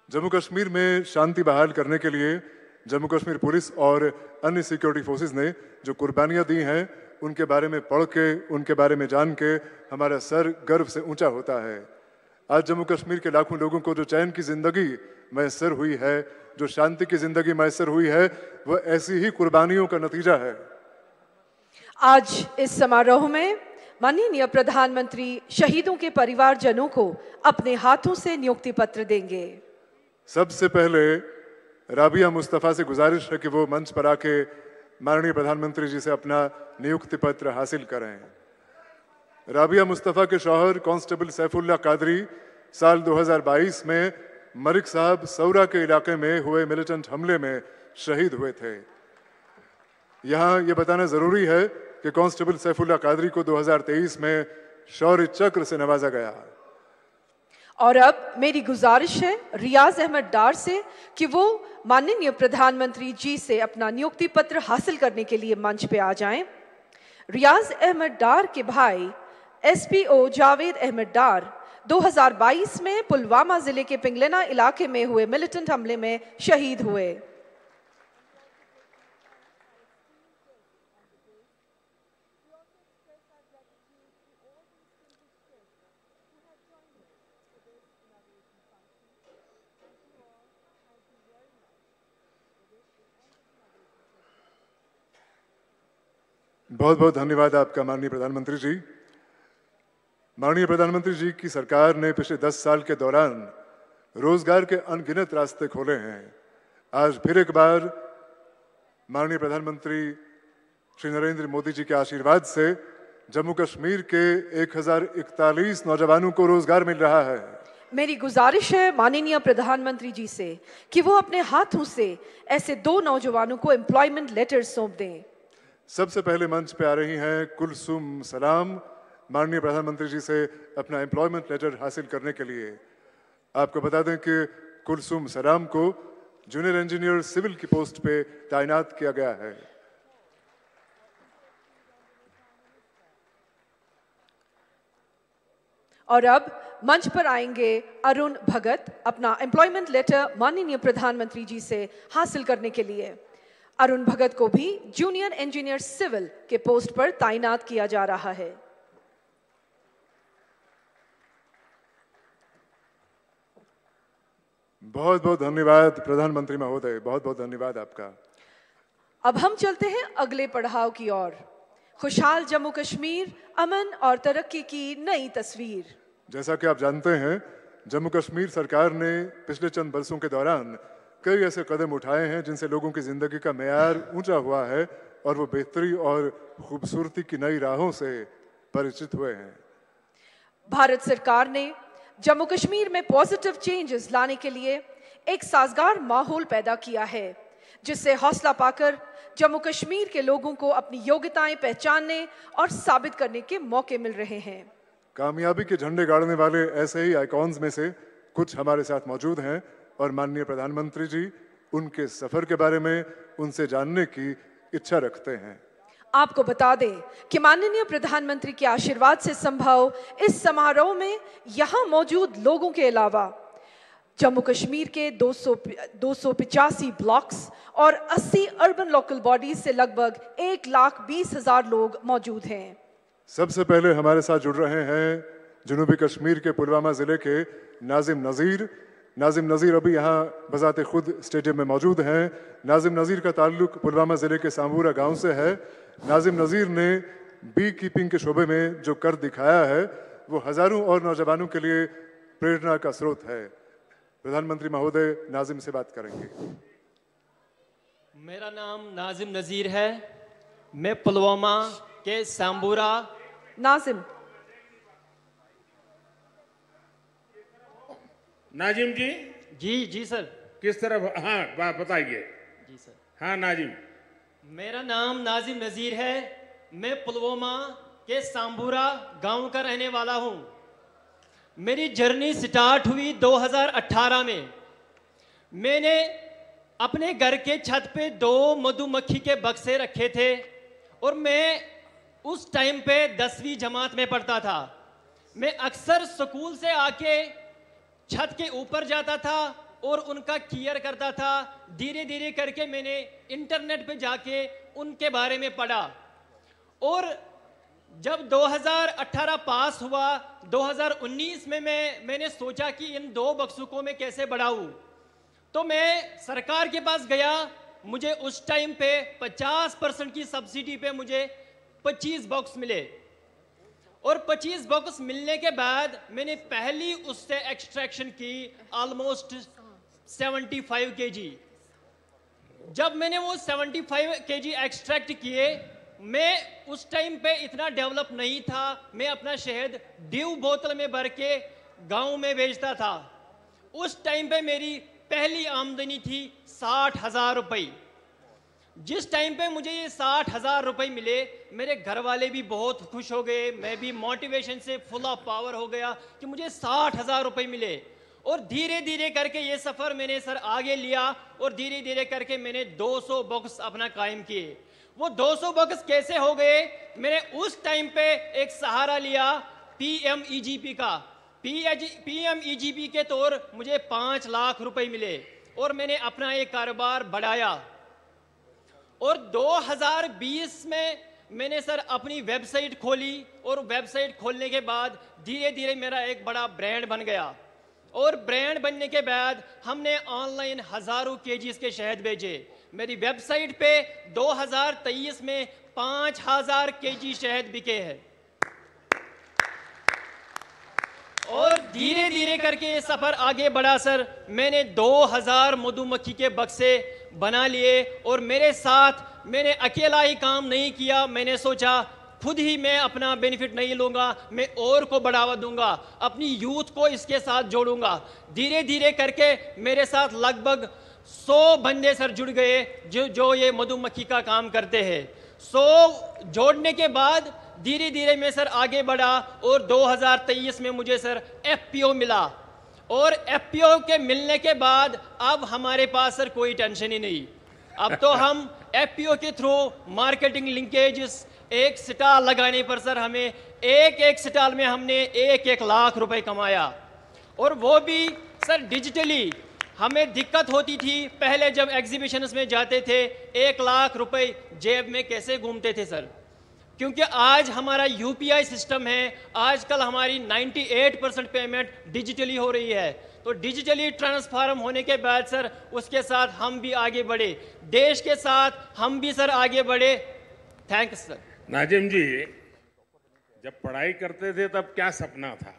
जम्मू कश्मीर में शांति बहाल करने के लिए जम्मू कश्मीर पुलिस और अन्य सिक्योरिटी फोर्सेस ने जो कुर्बानियां दी हैं, उनके बारे में पढ़ के, उनके बारे में जान के हमारा सर गर्व से ऊंचा होता है। आज जम्मू कश्मीर के लाखों लोगों को जो चैन की जिंदगी मैसर हुई है, जो शांति की जिंदगी मैसर हुई है, वह ऐसी ही कुर्बानियों का नतीजा है। आज इस समारोह में माननीय प्रधानमंत्री शहीदों के परिवारजनों को अपने हाथों से नियुक्ति पत्र देंगे। सबसे पहले राबिया मुस्तफा से गुजारिश है कि वो मंच पर आके माननीय प्रधानमंत्री जी से अपना नियुक्ति पत्र हासिल करें। राबिया मुस्तफा के शौहर कांस्टेबल सैफुल्लाह कादरी साल 2022 में मरिक साहब सौरा के इलाके में हुए मिलिटेंट हमले में शहीद हुए थे। यहाँ ये बताना जरूरी है कि कांस्टेबल सैफुल्लाह कादरी को 2023 में शौर्य चक्र से नवाजा गया। और अब मेरी गुजारिश है रियाज अहमद डार से कि वो माननीय प्रधानमंत्री जी से अपना नियुक्ति पत्र हासिल करने के लिए मंच पे आ जाएं। रियाज अहमद डार के भाई एसपीओ जावेद अहमद डार 2022 में पुलवामा जिले के पिंगलेना इलाके में हुए मिलिटेंट हमले में शहीद हुए। बहुत बहुत धन्यवाद आपका माननीय प्रधानमंत्री जी। माननीय प्रधानमंत्री जी की सरकार ने पिछले 10 साल के दौरान रोजगार के अनगिनत रास्ते खोले हैं। आज फिर एक बार माननीय प्रधानमंत्री श्री नरेंद्र मोदी जी के आशीर्वाद से जम्मू कश्मीर के 1041 नौजवानों को रोजगार मिल रहा है। मेरी गुजारिश है माननीय प्रधानमंत्री जी से कि वो अपने हाथों से ऐसे 2 नौजवानों को एम्प्लॉयमेंट लेटर सौंप दें। सबसे पहले मंच पे आ रही हैं कुलसुम सलाम, माननीय प्रधानमंत्री जी से अपना एम्प्लॉयमेंट लेटर हासिल करने के लिए। आपको बता दें कि कुलसुम सलाम को जूनियर इंजीनियर सिविल की पोस्ट पे तैनात किया गया है। और अब मंच पर आएंगे अरुण भगत अपना एम्प्लॉयमेंट लेटर माननीय प्रधानमंत्री जी से हासिल करने के लिए। अरुण भगत को भी जूनियर इंजीनियर सिविल के पोस्ट पर तैनात किया जा रहा है। बहुत बहुत धन्यवाद प्रधानमंत्री महोदय, बहुत बहुत धन्यवाद आपका। अब हम चलते हैं अगले पड़ाव की ओर। खुशहाल जम्मू कश्मीर, अमन और तरक्की की नई तस्वीर। जैसा कि आप जानते हैं, जम्मू कश्मीर सरकार ने पिछले चंद बरसों के दौरान कई ऐसे कदम उठाए हैं जिनसे लोगों की जिंदगी का मेयार ऊंचा हुआ है और वो बेहतरी और खूबसूरती की नई राहों से परिचित हुए हैं। भारत सरकार ने जम्मू कश्मीर में पॉजिटिव चेंजेस लाने के लिए एक साजगार माहौल पैदा किया है, जिससे हौसला पाकर जम्मू कश्मीर के लोगों को अपनी योग्यताएं पहचानने और साबित करने के मौके मिल रहे हैं। कामयाबी के झंडे गाड़ने वाले ऐसे ही आइकॉन्स में से कुछ हमारे साथ मौजूद हैं और माननीय प्रधानमंत्री जी उनके सफर के बारे में उनसे जानने की इच्छा रखते हैं। आपको बता दें कि माननीय प्रधानमंत्री के आशीर्वाद से संभव इस समारोह में यहां मौजूद लोगों के अलावा जम्मू कश्मीर के 285 ब्लॉक्स और 80 अर्बन लोकल बॉडीज से लगभग 1,20,000 लोग मौजूद हैं। सबसे पहले हमारे साथ जुड़ रहे हैं जनूबी कश्मीर के पुलवामा जिले के नाजिम नज़ीर। नाजिम नज़ीर अभी यहाँ बजाते खुद स्टेडियम में मौजूद हैं। नाजिम नज़ीर का ताल्लुक पुलवामा जिले के सांबूरा गांव से है। नाजिम नज़ीर ने बी कीपिंग के शोबे में जो कर दिखाया है वो हजारों और नौजवानों के लिए प्रेरणा का स्रोत है। प्रधानमंत्री महोदय नाजिम से बात करेंगे। मेरा नाम नाजिम नज़ीर है। मैं पुलवामा के सांबूरा। नाजिम नाजिम जी। जी सर। किस तरफ? हाँ बताइए। जी सर। हाँ नाजिम। मेरा नाम नाजिम नज़ीर है। मैं पुलवामा के सांबूरा गांव का रहने वाला हूं। मेरी जर्नी स्टार्ट हुई 2018 में। मैंने अपने घर के छत पे 2 मधुमक्खी के बक्से रखे थे और मैं उस टाइम पे 10वीं जमात में पढ़ता था। मैं अक्सर स्कूल से आके छत के ऊपर जाता था और उनका केयर करता था। धीरे धीरे करके मैंने इंटरनेट पे जाके उनके बारे में पढ़ा और जब 2018 पास हुआ, 2019 में मैंने सोचा कि इन 2 बक्सों को मैं कैसे बढ़ाऊं। तो मैं सरकार के पास गया। मुझे उस टाइम पे 50% की सब्सिडी पे मुझे 25 बॉक्स मिले और 25 बॉक्स मिलने के बाद मैंने पहली उससे एक्सट्रैक्शन की ऑलमोस्ट 75 केजी। जब मैंने वो 75 केजी एक्सट्रैक्ट किए, मैं उस टाइम पे इतना डेवलप नहीं था। मैं अपना शहद ड्यू बोतल में भर के गांव में बेचता था। उस टाइम पे मेरी पहली आमदनी थी 60,000 रुपये। जिस टाइम पे मुझे ये 60,000 रुपये मिले, मेरे घर वाले भी बहुत खुश हो गए। मैं भी मोटिवेशन से फुल ऑफ पावर हो गया कि मुझे 60,000 रुपये मिले। और धीरे धीरे करके ये सफ़र मैंने सर आगे लिया और धीरे धीरे करके मैंने 200 बॉक्स अपना कायम किए। वो 200 बॉक्स कैसे हो गए? मैंने उस टाइम पे एक सहारा लिया PMEGP का। PMEGP के तौर मुझे 5 लाख रुपए मिले और मैंने अपना एक कारोबार बढ़ाया। और 2020 में मैंने सर अपनी वेबसाइट खोली और वेबसाइट खोलने के बाद धीरे धीरे मेरा एक बड़ा ब्रांड बन गया। और ब्रांड बनने के बाद हमने ऑनलाइन हजारों केजीज के शहद बेचे। मेरी वेबसाइट पे 2023 में 5,000 केजी शहद बिके हैं। और धीरे धीरे करके ये सफर आगे बढ़ा सर। मैंने 2000 मधुमक्खी के बक्से बना लिए और मेरे साथ मैंने अकेला ही काम नहीं किया। मैंने सोचा खुद ही मैं अपना बेनिफिट नहीं लूंगा, मैं और को बढ़ावा दूंगा, अपनी यूथ को इसके साथ जोड़ूंगा। धीरे धीरे करके मेरे साथ लगभग 100 बंदे सर जुड़ गए जो ये मधुमक्खी का काम करते हैं। 100 जोड़ने के बाद धीरे धीरे मैं सर आगे बढ़ा और 2023 में मुझे सर FPO मिला। और FPO के मिलने के बाद अब हमारे पास सर कोई टेंशन ही नहीं। अब तो हम FPO के थ्रू मार्केटिंग लिंकेजेस, एक स्टॉल लगाने पर सर हमें एक स्टॉल में हमने 1 लाख रुपए कमाया। और वो भी सर डिजिटली। हमें दिक्कत होती थी पहले जब एग्जीबिशंस में जाते थे, 1 लाख रुपए जेब में कैसे घूमते थे सर, क्योंकि आज हमारा UPI सिस्टम है। आजकल हमारी 98% पेमेंट डिजिटली हो रही है। तो डिजिटली ट्रांसफॉर्म होने के बाद सर उसके साथ हम भी आगे बढ़े, देश के साथ हम भी सर आगे बढ़े। Thanks sir. नाजिम जी, जब पढ़ाई करते थे तब क्या सपना था?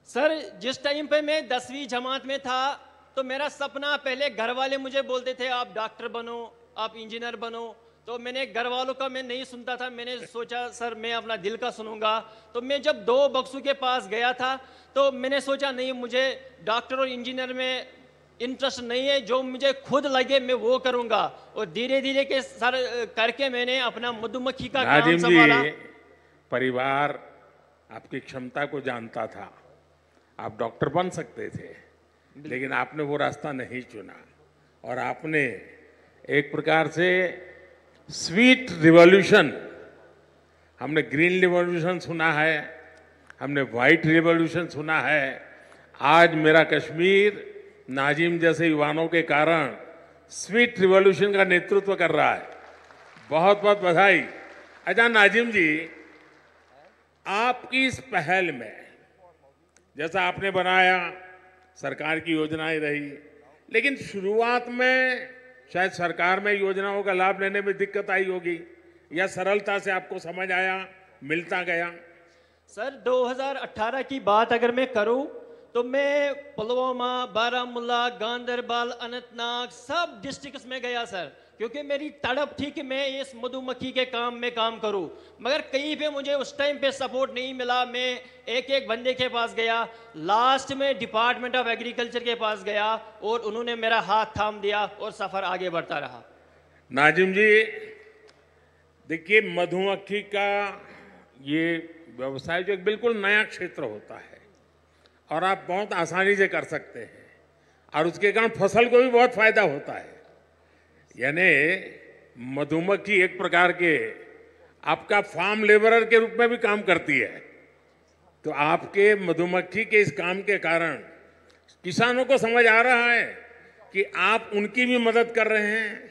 सर जिस टाइम पे मैं 10वीं जमात में था तो मेरा सपना, पहले घर वाले मुझे बोलते थे आप डॉक्टर बनो, आप इंजीनियर बनो। तो मैंने घर वालों का मैं नहीं सुनता था। मैंने सोचा सर मैं अपना दिल का सुनूंगा। तो मैं जब 2 बक्सों के पास गया था तो मैंने सोचा नहीं, मुझे डॉक्टर और इंजीनियर में इंटरेस्ट नहीं है, जो मुझे खुद लगे मैं वो करूंगा। और धीरे धीरे के सर करके मैंने अपना मधुमक्खी का काम संभाला। परिवार आपकी क्षमता को जानता था, आप डॉक्टर बन सकते थे, लेकिन आपने वो रास्ता नहीं चुना और आपने एक प्रकार से स्वीट रिवॉल्यूशन, हमने ग्रीन रिवॉल्यूशन सुना है, हमने व्हाइट रिवॉल्यूशन सुना है। आज मेरा कश्मीर नाजिम जैसे युवाओं के कारण स्वीट रिवॉल्यूशन का नेतृत्व कर रहा है। बहुत बहुत बधाई। अच्छा नाजिम जी, आपकी इस पहल में जैसा आपने बनाया, सरकार की योजनाएं रही, लेकिन शुरुआत में शायद सरकार में योजनाओं का लाभ लेने में दिक्कत आई होगी, या सरलता से आपको समझ आया, मिलता गया? सर 2018 की बात अगर मैं करूं तो मैं पुलवामा, बारामूला, गांदरबल, अनंतनाग सब डिस्ट्रिक्ट्स में गया सर, क्योंकि मेरी तड़प थी कि मैं इस मधुमक्खी के काम में काम करूं। मगर कहीं पे मुझे उस टाइम पे सपोर्ट नहीं मिला। मैं एक बंदे के पास गया, लास्ट में डिपार्टमेंट ऑफ एग्रीकल्चर के पास गया और उन्होंने मेरा हाथ थाम दिया और सफर आगे बढ़ता रहा। नाजिम जी देखिए, मधुमक्खी का ये व्यवसाय जो एक बिल्कुल नया क्षेत्र होता है और आप बहुत आसानी से कर सकते हैं और उसके कारण फसल को भी बहुत फायदा होता है। यानी मधुमक्खी एक प्रकार के आपका फार्म लेबरर के रूप में भी काम करती है। तो आपके मधुमक्खी के इस काम के कारण किसानों को समझ आ रहा है कि आप उनकी भी मदद कर रहे हैं।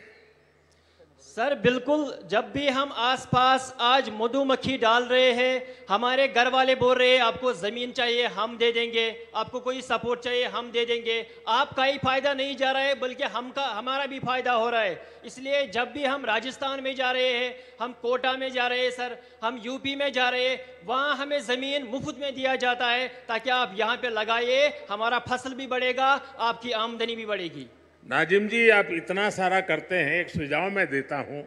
सर बिल्कुल, जब भी हम आसपास आज मधुमक्खी डाल रहे हैं, हमारे घर वाले बोल रहे हैं आपको जमीन चाहिए हम दे देंगे, आपको कोई सपोर्ट चाहिए हम दे देंगे। आपका ही फायदा नहीं जा रहा है बल्कि हमारा भी फायदा हो रहा है। इसलिए जब भी हम राजस्थान में जा रहे हैं, हम कोटा में जा रहे हैं सर, हम यूपी में जा रहे हैं, वहाँ हमें ज़मीन मुफ्त में दिया जाता है ताकि आप यहाँ पे लगाइए, हमारा फसल भी बढ़ेगा, आपकी आमदनी भी बढ़ेगी। नाजिम जी, आप इतना सारा करते हैं, एक सुझाव मैं देता हूं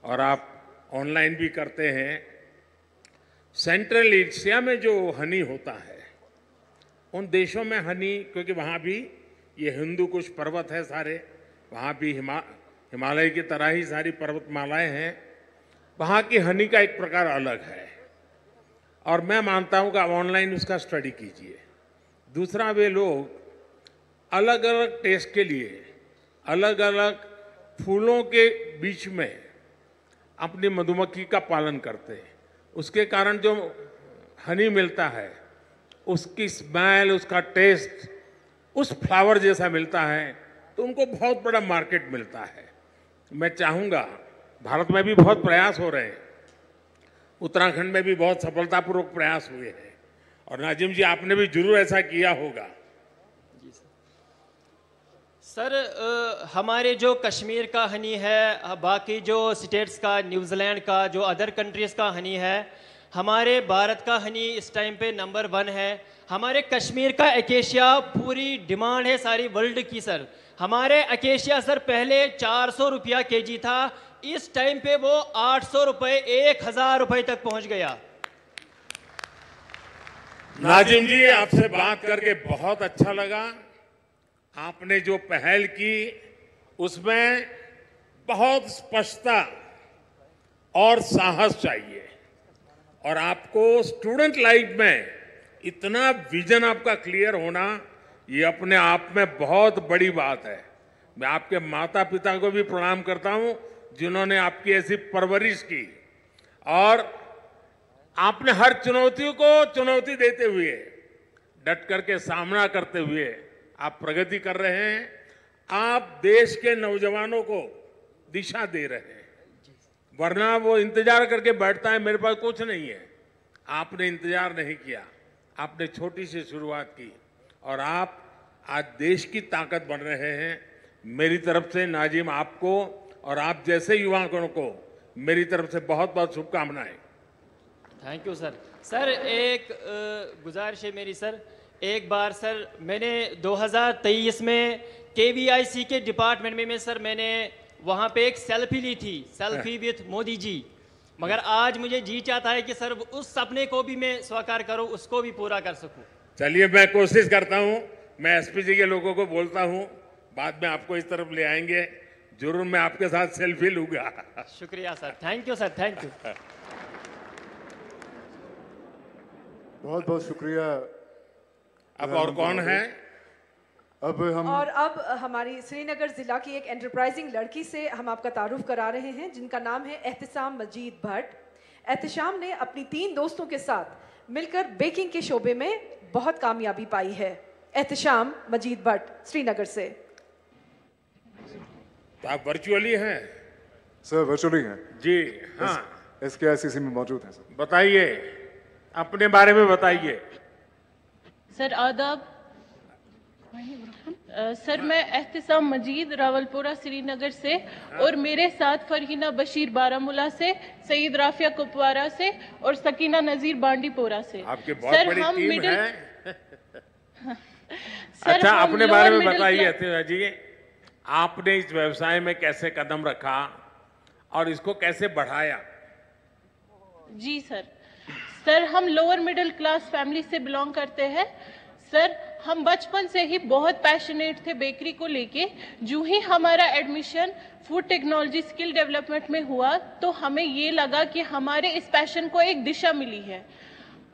और आप ऑनलाइन भी करते हैं। सेंट्रल एशिया में जो हनी होता है, उन देशों में हनी, क्योंकि वहाँ भी ये हिंदू कुश पर्वत है सारे, वहाँ भी हिमालय की तरह ही सारी पर्वतमालाएं हैं, वहाँ की हनी का एक प्रकार अलग है और मैं मानता हूँ कि आप ऑनलाइन उसका स्टडी कीजिए। दूसरा, वे लोग अलग अलग टेस्ट के लिए अलग अलग फूलों के बीच में अपनी मधुमक्खी का पालन करते हैं। उसके कारण जो हनी मिलता है, उसकी स्मेल, उसका टेस्ट उस फ्लावर जैसा मिलता है, तो उनको बहुत बड़ा मार्केट मिलता है। मैं चाहूँगा, भारत में भी बहुत प्रयास हो रहे हैं, उत्तराखंड में भी बहुत सफलतापूर्वक प्रयास हुए हैं और नाजिम जी आपने भी जरूर ऐसा किया होगा। सर हमारे जो कश्मीर का हनी है, बाकी जो स्टेट्स का, न्यूजीलैंड का, जो अदर कंट्रीज़ का हनी है, हमारे भारत का हनी इस टाइम पे नंबर 1 है। हमारे कश्मीर का एकेशिया पूरी डिमांड है सारी वर्ल्ड की सर। हमारे एकेशिया सर पहले 400 रुपया केजी था, इस टाइम पे वो 800 रुपए 1000 रुपए तक पहुंच गया। नाजिम जी, आपसे बात करके बहुत अच्छा लगा। आपने जो पहल की उसमें बहुत स्पष्टता और साहस चाहिए, और आपको स्टूडेंट लाइफ में इतना विजन आपका क्लियर होना, ये अपने आप में बहुत बड़ी बात है। मैं आपके माता पिता को भी प्रणाम करता हूं जिन्होंने आपकी ऐसी परवरिश की, और आपने हर चुनौतियों को चुनौती देते हुए डट करके सामना करते हुए आप प्रगति कर रहे हैं। आप देश के नौजवानों को दिशा दे रहे हैं, वरना वो इंतजार करके बैठता है मेरे पास कुछ नहीं है। आपने इंतजार नहीं किया, आपने छोटी सी शुरुआत की, और आप आज देश की ताकत बन रहे हैं। मेरी तरफ से नाजिम आपको और आप जैसे युवाओं को मेरी तरफ से बहुत बहुत शुभकामनाएं। Thank you sir. सर एक गुजारिश है मेरी सर, एक बार सर मैंने 2023 में KVIC के डिपार्टमेंट में सर मैंने वहाँ पे एक सेल्फी ली थी, सेल्फी विथ मोदी जी, मगर आज मुझे जी चाहता है कि सर उस सपने को भी मैं साकार करूँ, उसको भी पूरा कर सकूँ। चलिए, मैं कोशिश करता हूँ। मैं SP जी के लोगों को बोलता हूँ, बाद में आपको इस तरफ ले आएंगे, जरूर मैं आपके साथ सेल्फी लूंगा। शुक्रिया sir, thank you sir, thank you. बहुत बहुत शुक्रिया। अब और कौन है? अब हमारी श्रीनगर जिला की एक एंटरप्राइजिंग लड़की से हम आपका तारुफ करा रहे हैं, जिनका नाम है एहतिशाम मजीद भट्ट। एहतिशाम ने अपनी 3 दोस्तों के साथ मिलकर बेकिंग के शोबे में बहुत कामयाबी पाई है। एहतिशाम मजीद भट्ट श्रीनगर से। तो आप वर्चुअली हैं? सर वर्चुअली हैं जी। हाँ, SKICC में मौजूद हैं सर। बताइए, अपने बारे में बताइए। सर आदाब। सर मैं एहतिशाम मजीद रावलपुरा श्रीनगर से, और मेरे साथ फरहीना बशीर बारामूला से, सईद राफिया कुपवारा से और सकीना नजीर बांडीपोरा से। आपके बहुत बड़ी टीम है। अच्छा, अपने बारे में बताइए एहतिशाम जी, आपने इस व्यवसाय में कैसे कदम रखा और इसको कैसे बढ़ाया? जी सर हम लोअर मिडिल क्लास फैमिली से बिलोंग करते हैं। सर हम बचपन से ही बहुत पैशनेट थे बेकरी को लेके। जो ही हमारा admission food technology skill development में हुआ, तो हमें ये लगा कि हमारे इस पैशन को एक दिशा मिली है।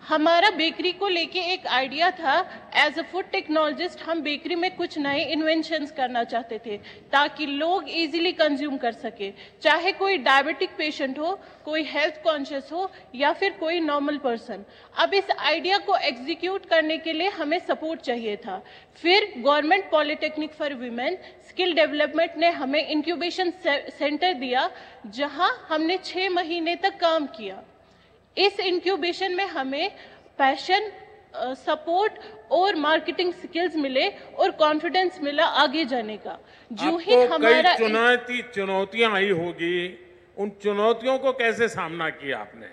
हमारा बेकरी को लेके एक आइडिया था, एज अ फूड टेक्नोलॉजिस्ट हम बेकरी में कुछ नए इन्वेंशंस करना चाहते थे ताकि लोग इजीली कंज्यूम कर सके, चाहे कोई डायबिटिक पेशेंट हो, कोई हेल्थ कॉन्शियस हो या फिर कोई नॉर्मल पर्सन। अब इस आइडिया को एग्जीक्यूट करने के लिए हमें सपोर्ट चाहिए था। फिर government polytechnic for women skill development ने हमें इंक्यूबेशन सेंटर दिया, जहां हमने 6 महीने तक काम किया। इस इंक्यूबेशन में हमें पैशन, सपोर्ट और मार्केटिंग स्किल्स मिले और कॉन्फिडेंस मिला आगे जाने का। जो ही हमारा चुनौतियां आई होगी, उन चुनौतियों को कैसे सामना किया आपने?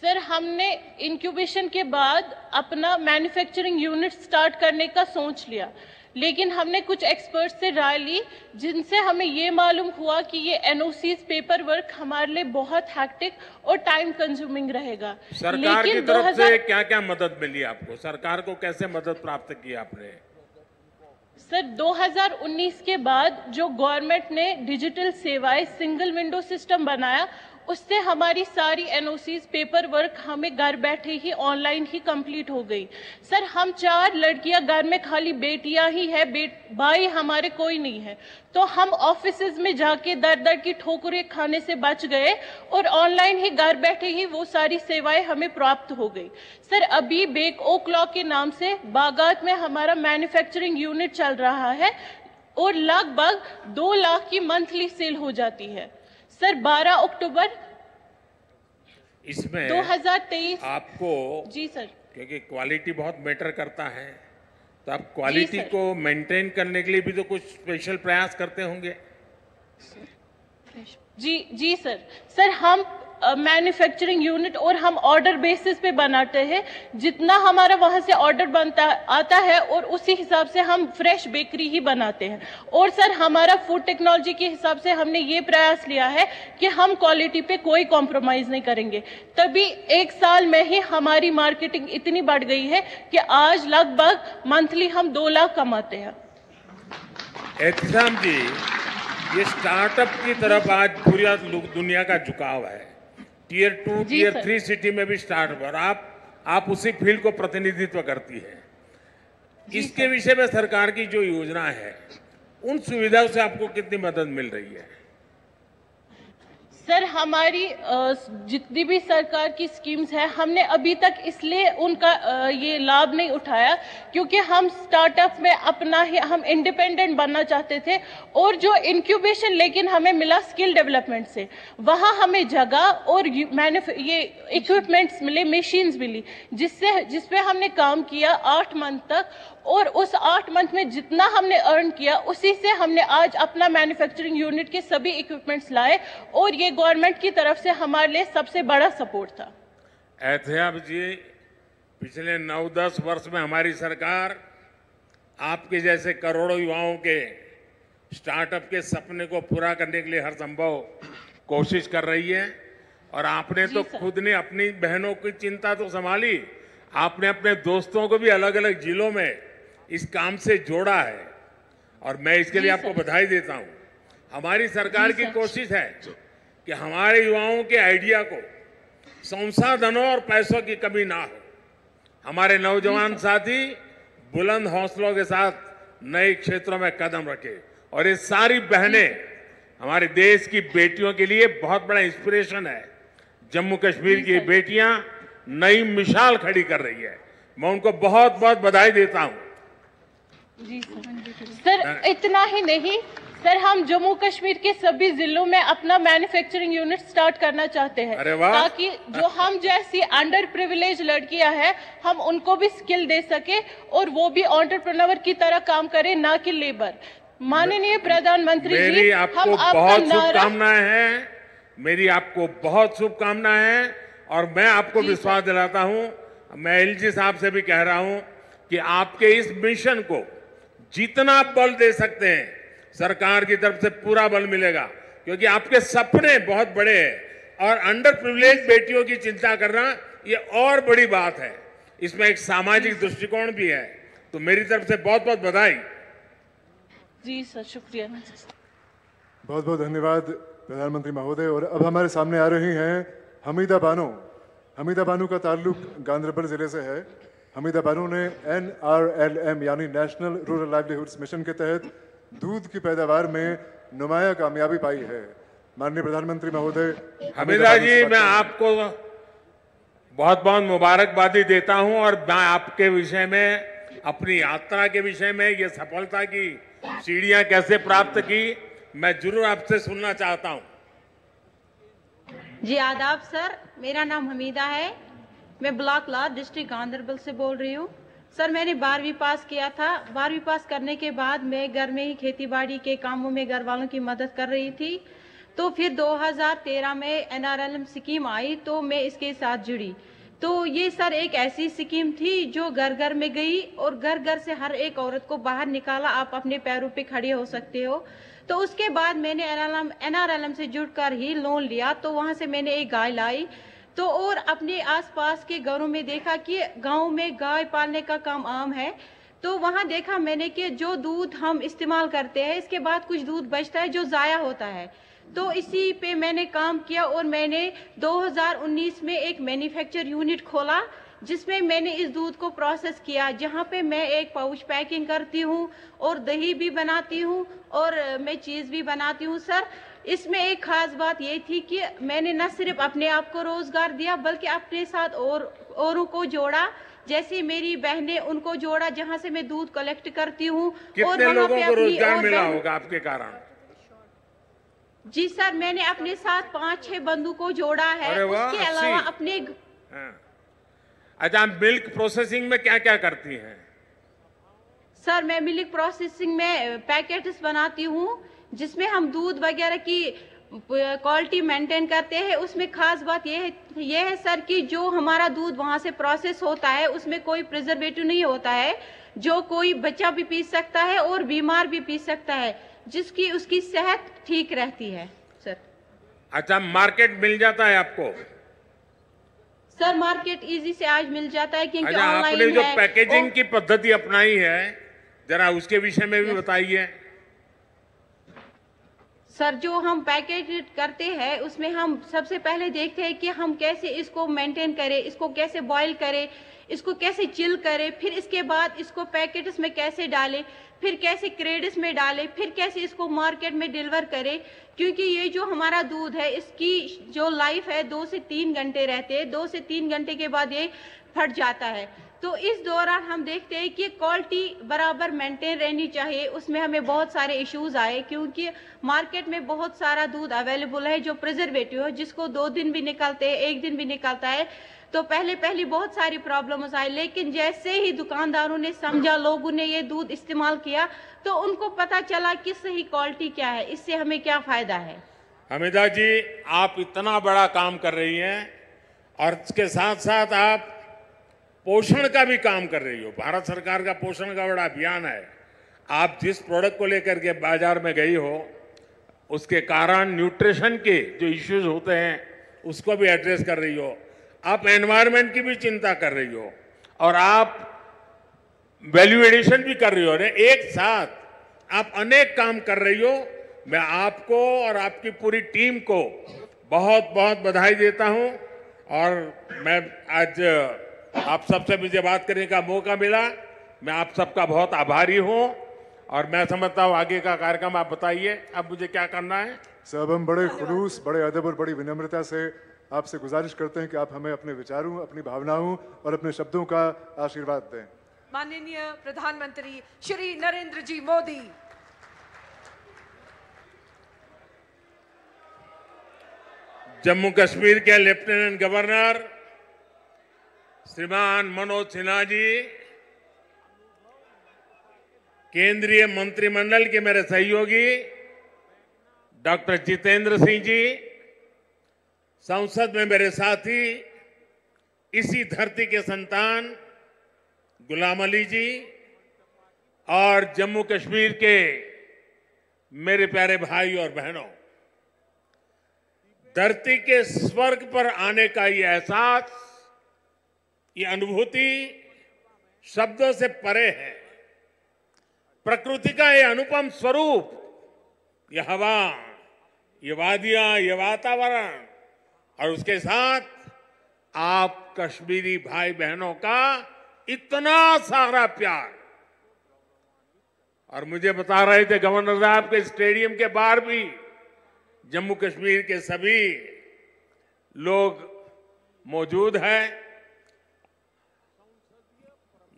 सर हमने इंक्यूबेशन के बाद अपना मैन्युफैक्चरिंग यूनिट स्टार्ट करने का सोच लिया, लेकिन हमने कुछ एक्सपर्ट से राय ली, जिनसे हमें ये मालूम हुआ कि ये NOCs पेपर वर्क हमारे लिए बहुत हैक्टिक और टाइम कंज्यूमिंग रहेगा। सरकार की तरफ से क्या क्या मदद मिली आपको? सरकार को कैसे मदद प्राप्त की आपने? सर 2019 के बाद जो गवर्नमेंट ने डिजिटल सेवाएं सिंगल विंडो सिस्टम बनाया, उससे हमारी सारी NOCs पेपर वर्क हमें घर बैठे ही ऑनलाइन ही कंप्लीट हो गई। सर हम 4 लड़कियां घर में, खाली बेटियां ही है, भाई हमारे कोई नहीं है, तो हम ऑफिसेज में जाके दर दर की ठोकरें खाने से बच गए और ऑनलाइन ही घर बैठे ही वो सारी सेवाएं हमें प्राप्त हो गई। सर अभी बेक ओ क्लॉक के नाम से बागात में हमारा मैन्युफैक्चरिंग यूनिट चल रहा है और लगभग 2 लाख की मंथली सेल हो जाती है। सर 12 अक्टूबर इसमें 2023 आपको, जी सर, क्योंकि क्वालिटी बहुत मैटर करता है, तो आप क्वालिटी को मेंटेन करने के लिए भी तो कुछ स्पेशल प्रयास करते होंगे? जी सर हम मैन्युफैक्चरिंग यूनिट और हम ऑर्डर बेसिस पे बनाते हैं। जितना हमारा वहां से ऑर्डर आता है और उसी हिसाब से हम फ्रेश बेकरी ही बनाते हैं। और सर हमारा फूड टेक्नोलॉजी के हिसाब से हमने ये प्रयास लिया है कि हम क्वालिटी पे कोई कॉम्प्रोमाइज नहीं करेंगे। तभी 1 साल में ही हमारी मार्केटिंग इतनी बढ़ गई है कि आज लगभग मंथली हम 2 लाख कमाते हैं। एहतिशाम जी, ये स्टार्टअप की तरफ आज पूरी दुनिया का झुकाव है। टियर 2, टियर 3 सिटी में भी स्टार्टअप, और आप उसी फील्ड को प्रतिनिधित्व करती है। इसके विषय में सरकार की जो योजना है, उन सुविधाओं से आपको कितनी मदद मिल रही है? सर हमारी जितनी भी सरकार की स्कीम्स है, हमने अभी तक इसलिए उनका ये लाभ नहीं उठाया क्योंकि हम स्टार्टअप में अपना ही हम इंडिपेंडेंट बनना चाहते थे। और जो इंक्यूबेशन लेकिन हमें मिला स्किल डेवलपमेंट से, वहाँ हमें जगह और ये इक्विपमेंट्स मिले, मशीन्स मिली, जिसपे हमने काम किया 8 मंथ तक। और उस 8 मंथ में जितना हमने अर्न किया, उसी से हमने आज अपना मैन्युफैक्चरिंग यूनिट के सभी इक्विपमेंट्स लाए, और ये गवर्नमेंट की तरफ से हमारे लिए सबसे बड़ा सपोर्ट था। एहतियाब जी, पिछले 9-10 वर्ष में हमारी सरकार आपके जैसे करोड़ों युवाओं के स्टार्टअप के सपने को पूरा करने के लिए हर संभव कोशिश कर रही है। और आपने तो खुद ने अपनी बहनों की चिंता तो संभाली, आपने अपने दोस्तों को भी अलग अलग जिलों में इस काम से जोड़ा है, और मैं इसके लिए आपको बधाई देता हूं। हमारी सरकार की कोशिश है कि हमारे युवाओं के आइडिया को संसाधनों और पैसों की कमी ना हो। हमारे नौजवान साथी बुलंद हौसलों के साथ नए क्षेत्रों में कदम रखे, और ये सारी बहनें हमारे देश की बेटियों के लिए बहुत बड़ा इंस्पिरेशन है। जम्मू कश्मीर की बेटियां नई मिसाल खड़ी कर रही है, मैं उनको बहुत बहुत बधाई देता हूं। जी सर, इतना ही नहीं सर, हम जम्मू कश्मीर के सभी जिलों में अपना मैन्युफैक्चरिंग यूनिट स्टार्ट करना चाहते हैं, ताकि जो हम जैसी अंडर प्रिविलेज लड़कियां हैं, हम उनको भी स्किल दे सके और वो भी एंटरप्रेन्योर की तरह काम करें, ना कि लेबर। माननीय प्रधानमंत्री जी, मेरी आपको बहुत शुभकामनाएं हैं, मेरी आपको बहुत शुभकामनाएं हैं, और मैं आपको विश्वास दिलाता हूं, मैं एलजी साहब से भी कह रहा हूं कि आपके इस मिशन को जितना बल दे सकते हैं, सरकार की तरफ से पूरा बल मिलेगा, क्योंकि आपके सपने बहुत बड़े हैं। और अंडर प्रिविलेज बेटियों की चिंता करना ये और बड़ी बात है, इसमें एक सामाजिक दृष्टिकोण भी है। तो मेरी तरफ से बहुत बहुत बधाई। जी सर, शुक्रिया। बहुत बहुत धन्यवाद प्रधानमंत्री महोदय। और अब हमारे सामने आ रही हैं हमीदा बानो। हमीदा बानो का ताल्लुक गांधरबल जिले से है। हमीदा बानो ने NRLM यानी नेशनल रूरल लाइवलीहुड्स मिशन के तहत दूध की पैदावार में नुमाया कामयाबी पाई है। माननीय प्रधानमंत्री महोदय, हमीदा जी, मैं आपको बहुत बहुत मुबारकबादी देता हूं, और मैं आपके विषय में, अपनी यात्रा के विषय में, ये सफलता की सीढ़ियां कैसे प्राप्त की, मैं जरूर आपसे सुनना चाहता हूं। जी आदाब सर, मेरा नाम हमीदा है, मैं ब्लॉक लाद डिस्ट्रिक्ट गांधरबल से बोल रही हूँ। सर मैंने 12वीं पास किया था। 12वीं पास करने के बाद मैं घर में ही खेती बाड़ी के कामों में घर वालों की मदद कर रही थी। तो फिर 2013 में NRLM स्कीम आई, तो मैं इसके साथ जुड़ी। तो ये सर एक ऐसी स्कीम थी जो घर घर में गई और घर घर से हर एक औरत को बाहर निकाला, आप अपने पैरों पे खड़े हो सकते हो। तो उसके बाद मैंने NRLM से जुड़कर ही लोन लिया, तो वहाँ से मैंने एक गाय लाई। तो और अपने आसपास के घरों में देखा कि गांव में गाय पालने का काम आम है। तो वहाँ देखा मैंने कि जो दूध हम इस्तेमाल करते हैं, इसके बाद कुछ दूध बचता है जो ज़ाया होता है। तो इसी पे मैंने काम किया और मैंने 2019 में एक मैन्युफैक्चर यूनिट खोला, जिसमें मैंने इस दूध को प्रोसेस किया, जहाँ पे मैं एक पाउच पैकिंग करती हूँ और दही भी बनाती हूँ और मैं चीज़ भी बनाती हूँ। सर इसमें एक खास बात ये थी कि मैंने न सिर्फ अपने आप को रोजगार दिया, बल्कि अपने साथ औरों को जोड़ा, जैसे मेरी बहनें, उनको जोड़ा, जहाँ से मैं दूध कलेक्ट करती हूँ। कितने लोगों को रोजगार मिला होगा आपके कारण? जी सर, मैंने अपने साथ 5-6 बंधु को जोड़ा है। उसके अलावा अपने अच्छा, मिल्क प्रोसेसिंग में क्या क्या करती हैं? सर मैं मिल्क प्रोसेसिंग में पैकेट्स बनाती हूँ, जिसमें हम दूध वगैरह की क्वालिटी मेंटेन करते हैं। उसमें खास बात ये है सर कि जो हमारा दूध वहाँ से प्रोसेस होता है उसमें कोई प्रिजर्वेटिव नहीं होता है, जो कोई बच्चा भी पी सकता है और बीमार भी पी सकता है, जिसकी उसकी सेहत ठीक रहती है सर। अच्छा, मार्केट मिल जाता है आपको? सर मार्केट इजी से आज मिल जाता है क्योंकि अच्छा, ऑनलाइन आपने जो है। पैकेजिंग की पद्धति अपनाई है, जरा उसके विषय में भी बताइए। सर जो हम पैकेज करते हैं उसमें हम सबसे पहले देखते हैं कि हम कैसे इसको मेंटेन करें, इसको कैसे बॉईल करें, इसको कैसे चिल करें, फिर इसके बाद इसको पैकेट्स में कैसे डालें, फिर कैसे क्रेड्स में डालें, फिर कैसे इसको मार्केट में डिलीवर करें। क्योंकि ये जो हमारा दूध है इसकी जो लाइफ है 2 से 3 घंटे रहते हैं, 2 से 3 घंटे के बाद ये फट जाता है। तो इस दौरान हम देखते हैं कि क्वालिटी बराबर मेंटेन रहनी चाहिए। उसमें हमें बहुत सारे इश्यूज आए क्योंकि मार्केट में बहुत सारा दूध अवेलेबल है जो प्रिजर्वेटिव है, जिसको 2 दिन भी निकलते हैं, 1 दिन भी निकलता है। तो पहले बहुत सारी प्रॉब्लम्स आई, लेकिन जैसे ही दुकानदारों ने समझा, लोगों ने ये दूध इस्तेमाल किया, तो उनको पता चला कि सही क्वालिटी क्या है, इससे हमें क्या फायदा है। हमीदा जी, आप इतना बड़ा काम कर रही हैं और इसके साथ साथ आप पोषण का भी काम कर रही हो। भारत सरकार का पोषण का बड़ा अभियान है। आप जिस प्रोडक्ट को लेकर के बाजार में गई हो उसके कारण न्यूट्रिशन के जो इश्यूज होते हैं उसको भी एड्रेस कर रही हो। आप एनवायरनमेंट की भी चिंता कर रही हो और आप वैल्यू एडिशन भी कर रही हो। एक साथ आप अनेक काम कर रही हो। मैं आपको और आपकी पूरी टीम को बहुत बहुत बधाई देता हूं और मैं आज आप सबसे मुझे बात करने का मौका मिला, मैं आप सबका बहुत आभारी हूं और मैं समझता हूं आगे का कार्यक्रम आप बताइए। अब मुझे क्या करना है? सब हम बड़े खुलूस, बड़े अदब और बड़ी विनम्रता से आपसे गुजारिश करते हैं कि आप हमें अपने विचारों, अपनी भावनाओं और अपने शब्दों का आशीर्वाद दें। माननीय प्रधानमंत्री श्री नरेंद्र जी मोदी। जम्मू कश्मीर के लेफ्टिनेंट गवर्नर श्रीमान मनोज सिन्हा जी, केंद्रीय मंत्रिमंडल के मेरे सहयोगी डॉक्टर जितेंद्र सिंह जी, संसद में मेरे साथी, इसी धरती के संतान गुलाम अली जी और जम्मू कश्मीर के मेरे प्यारे भाई और बहनों, धरती के स्वर्ग पर आने का ये एहसास, ये अनुभूति शब्दों से परे है। प्रकृति का ये अनुपम स्वरूप, ये हवा, ये वादियां, ये वातावरण और उसके साथ आप कश्मीरी भाई बहनों का इतना सारा प्यार। और मुझे बता रहे थे गवर्नर साहब के स्टेडियम के बाहर भी जम्मू कश्मीर के सभी लोग मौजूद हैं।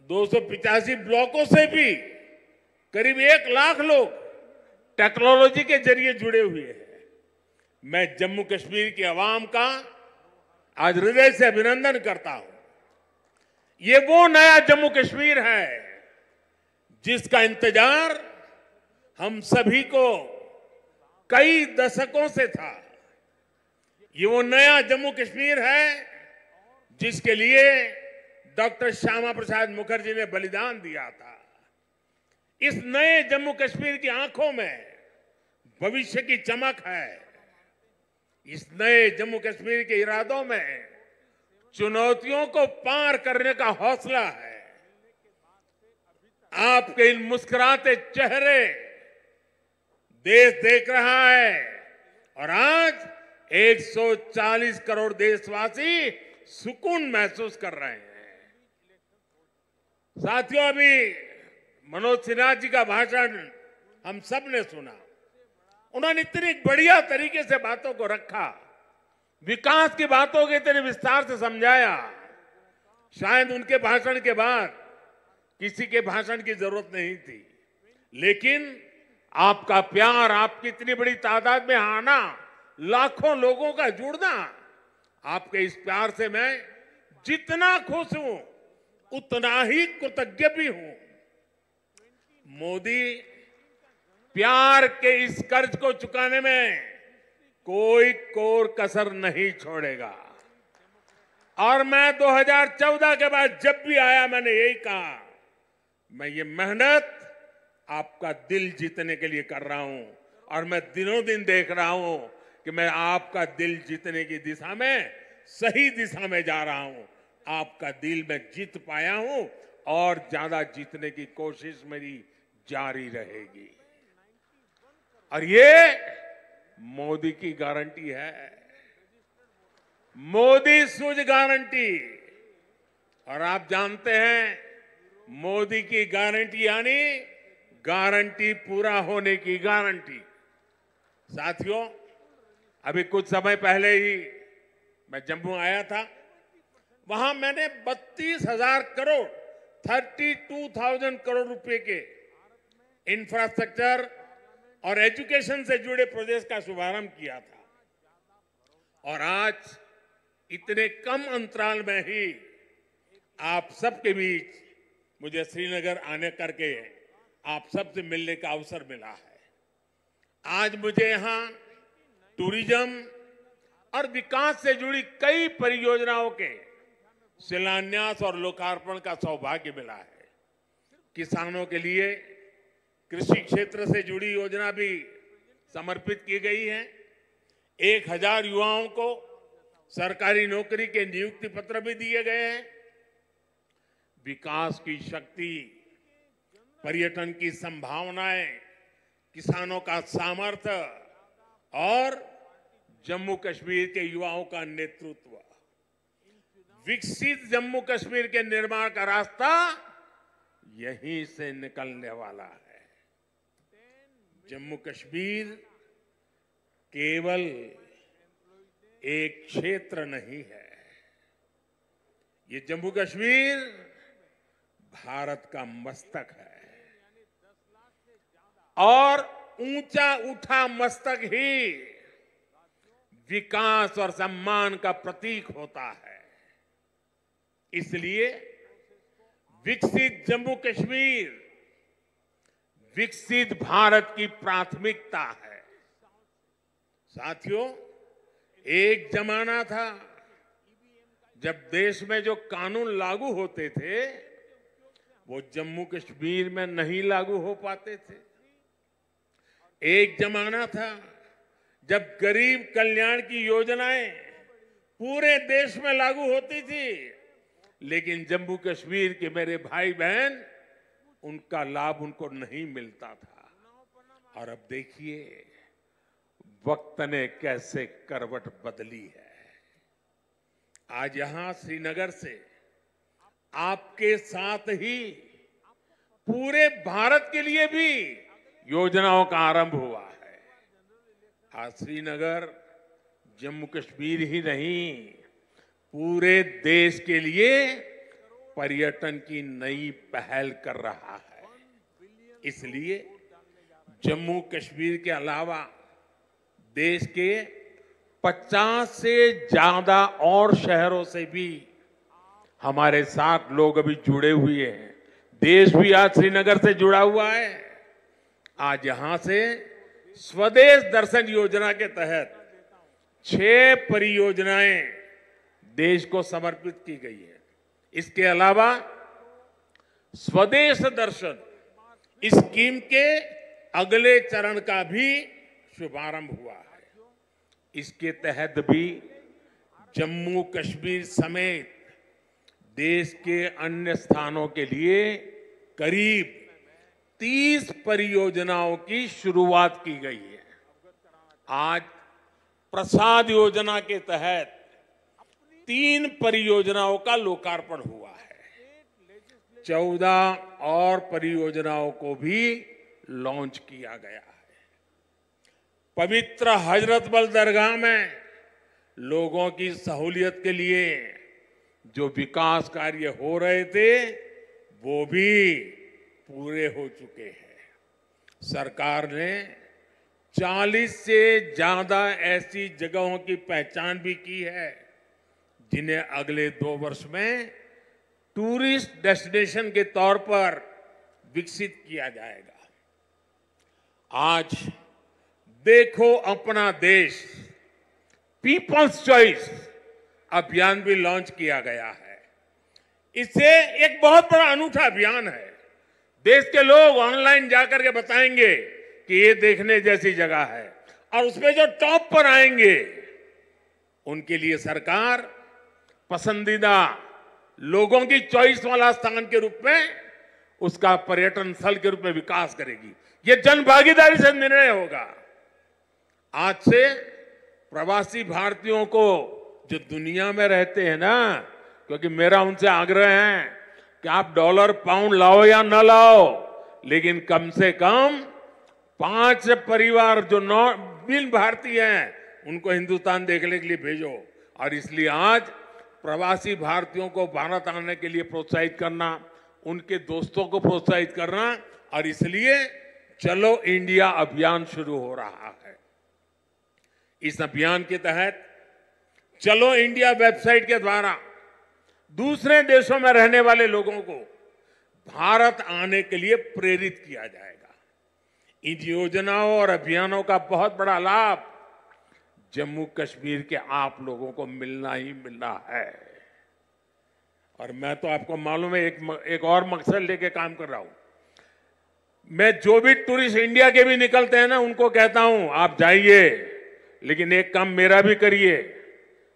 285 ब्लॉकों से भी करीब 1 लाख लोग टेक्नोलॉजी के जरिए जुड़े हुए हैं। मैं जम्मू कश्मीर की आवाम का आज हृदय से अभिनंदन करता हूं। ये वो नया जम्मू कश्मीर है जिसका इंतजार हम सभी को कई दशकों से था। ये वो नया जम्मू कश्मीर है जिसके लिए डॉक्टर श्यामा प्रसाद मुखर्जी ने बलिदान दिया था। इस नए जम्मू कश्मीर की आंखों में भविष्य की चमक है। इस नए जम्मू कश्मीर के इरादों में चुनौतियों को पार करने का हौसला है। आपके इन मुस्कुराते चेहरे देश देख रहा है और आज 140 करोड़ देशवासी सुकून महसूस कर रहे हैं। साथियों, अभी मनोज सिन्हा जी का भाषण हम सब ने सुना। उन्होंने इतनी बढ़िया तरीके से बातों को रखा, विकास की बातों को इतने विस्तार से समझाया। शायद उनके भाषण के बाद किसी के भाषण की जरूरत नहीं थी, लेकिन आपका प्यार, आपकी इतनी बड़ी तादाद में आना, लाखों लोगों का जुड़ना, आपके इस प्यार से मैं जितना खुश हूं उतना ही कृतज्ञ भी हूं। मोदी, प्यार के इस कर्ज को चुकाने में कोई कोर कसर नहीं छोड़ेगा। और मैं 2014 के बाद जब भी आया मैंने यही कहा, मैं ये मेहनत आपका दिल जीतने के लिए कर रहा हूं और मैं दिनों दिन देख रहा हूं कि मैं आपका दिल जीतने की दिशा में सही दिशा में जा रहा हूं। आपका दिल मैं जीत पाया हूं और ज्यादा जीतने की कोशिश मेरी जारी रहेगी। और ये मोदी की गारंटी है, मोदी सूझ गारंटी। और आप जानते हैं मोदी की गारंटी यानी गारंटी पूरा होने की गारंटी। साथियों, अभी कुछ समय पहले ही मैं जम्मू आया था। वहां मैंने 32,000 करोड़ 32,000 करोड़ रुपए के इंफ्रास्ट्रक्चर और एजुकेशन से जुड़े प्रोजेक्ट का शुभारंभ किया था। और आज इतने कम अंतराल में ही आप सबके बीच मुझे श्रीनगर आने करके आप सबसे मिलने का अवसर मिला है। आज मुझे यहां टूरिज्म और विकास से जुड़ी कई परियोजनाओं के शिलान्यास और लोकार्पण का सौभाग्य मिला है। किसानों के लिए कृषि क्षेत्र से जुड़ी योजना भी समर्पित की गई है। 1,000 युवाओं को सरकारी नौकरी के नियुक्ति पत्र भी दिए गए हैं। विकास की शक्ति, पर्यटन की संभावनाएं, किसानों का सामर्थ्य और जम्मू कश्मीर के युवाओं का नेतृत्व, विकसित जम्मू कश्मीर के निर्माण का रास्ता यहीं से निकलने वाला है। जम्मू कश्मीर केवल एक क्षेत्र नहीं है, ये जम्मू कश्मीर भारत का मस्तक है। और ऊंचा उठा मस्तक ही विकास और सम्मान का प्रतीक होता है। इसलिए विकसित जम्मू कश्मीर विकसित भारत की प्राथमिकता है। साथियों, एक जमाना था जब देश में जो कानून लागू होते थे वो जम्मू कश्मीर में नहीं लागू हो पाते थे। एक जमाना था जब गरीब कल्याण की योजनाएं पूरे देश में लागू होती थी, लेकिन जम्मू कश्मीर के मेरे भाई बहन उनका लाभ उनको नहीं मिलता था। और अब देखिए वक्त ने कैसे करवट बदली है। आज यहां श्रीनगर से आपके साथ ही पूरे भारत के लिए भी योजनाओं का आरंभ हुआ है। आज श्रीनगर जम्मू कश्मीर ही नहीं, पूरे देश के लिए पर्यटन की नई पहल कर रहा है। इसलिए जम्मू कश्मीर के अलावा देश के 50 से ज्यादा और शहरों से भी हमारे साथ लोग अभी जुड़े हुए हैं। देश भी आज श्रीनगर से जुड़ा हुआ है। आज यहां से स्वदेश दर्शन योजना के तहत 6 परियोजनाएं देश को समर्पित की गई है। इसके अलावा स्वदेश दर्शन स्कीम के अगले चरण का भी शुभारंभ हुआ है। इसके तहत भी जम्मू कश्मीर समेत देश के अन्य स्थानों के लिए करीब 30 परियोजनाओं की शुरुआत की गई है। आज प्रसाद योजना के तहत 3 परियोजनाओं का लोकार्पण हुआ है। 14 और परियोजनाओं को भी लॉन्च किया गया है। पवित्र हजरतबल दरगाह में लोगों की सहूलियत के लिए जो विकास कार्य हो रहे थे वो भी पूरे हो चुके हैं। सरकार ने 40 से ज्यादा ऐसी जगहों की पहचान भी की है जिन्हें अगले 2 वर्ष में टूरिस्ट डेस्टिनेशन के तौर पर विकसित किया जाएगा। आज देखो अपना देश पीपल्स चॉइस अभियान भी लॉन्च किया गया है। इससे एक बहुत बड़ा अनूठा अभियान है। देश के लोग ऑनलाइन जाकर के बताएंगे कि ये देखने जैसी जगह है, और उसमें जो टॉप पर आएंगे उनके लिए सरकार पसंदीदा लोगों की चॉइस वाला स्थान के रूप में उसका पर्यटन स्थल के रूप में विकास करेगी। ये जन भागीदारी से निर्णय होगा। आज से प्रवासी भारतीयों को जो दुनिया में रहते हैं ना, क्योंकि मेरा उनसे आग्रह है कि आप डॉलर पाउंड लाओ या न लाओ, लेकिन कम से कम 5 परिवार जो बिन भारतीय हैं उनको हिंदुस्तान देखने के लिए भेजो। और इसलिए आज प्रवासी भारतीयों को भारत आने के लिए प्रोत्साहित करना, उनके दोस्तों को प्रोत्साहित करना, और इसलिए चलो इंडिया अभियान शुरू हो रहा है। इस अभियान के तहत चलो इंडिया वेबसाइट के द्वारा दूसरे देशों में रहने वाले लोगों को भारत आने के लिए प्रेरित किया जाएगा। इन योजनाओं और अभियानों का बहुत बड़ा लाभ जम्मू कश्मीर के आप लोगों को मिलना ही मिलना है। और मैं तो आपको मालूम है एक और मकसद लेके काम कर रहा हूं। मैं जो भी टूरिस्ट इंडिया के भी निकलते हैं ना, उनको कहता हूं आप जाइए, लेकिन एक काम मेरा भी करिए।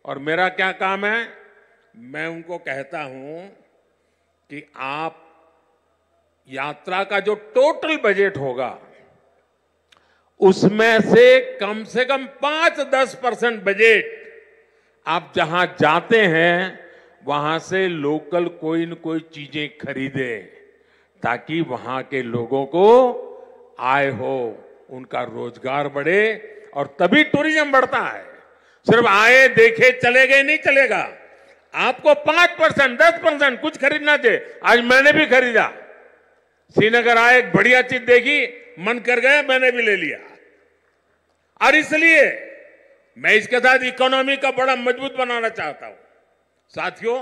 और मेरा क्या काम है? मैं उनको कहता हूं कि आप यात्रा का जो टोटल बजट होगा उसमें से कम 5-10% बजट आप जहां जाते हैं वहां से लोकल कोई न कोई चीजें खरीदे, ताकि वहां के लोगों को आय हो, उनका रोजगार बढ़े, और तभी टूरिज्म बढ़ता है। सिर्फ आए देखे चले गए नहीं चलेगा। आपको 5% 10% कुछ खरीदना चाहिए। आज मैंने भी खरीदा। श्रीनगर आए, एक बढ़िया चीज देखी, मन कर गया, मैंने भी ले लिया। और इसलिए मैं इसके साथ इकोनॉमी का बड़ा मजबूत बनाना चाहता हूं। साथियों,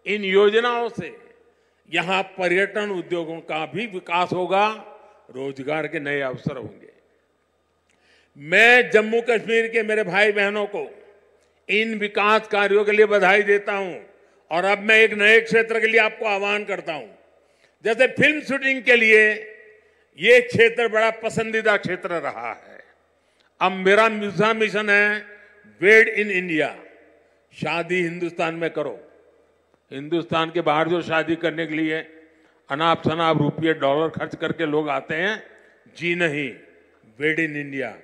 इन योजनाओं से यहां पर्यटन उद्योगों का भी विकास होगा, रोजगार के नए अवसर होंगे। मैं जम्मू कश्मीर के मेरे भाई बहनों को इन विकास कार्यों के लिए बधाई देता हूं। और अब मैं एक नए क्षेत्र के लिए आपको आह्वान करता हूं। जैसे फिल्म शूटिंग के लिए ये क्षेत्र बड़ा पसंदीदा क्षेत्र रहा है। अब मेरा मिशन है वेड इन इंडिया, शादी हिंदुस्तान में करो। हिंदुस्तान के बाहर जो शादी करने के लिए अनाप शनाप रुपये डॉलर खर्च करके लोग आते हैं, जी नहीं, वेड इन इंडिया।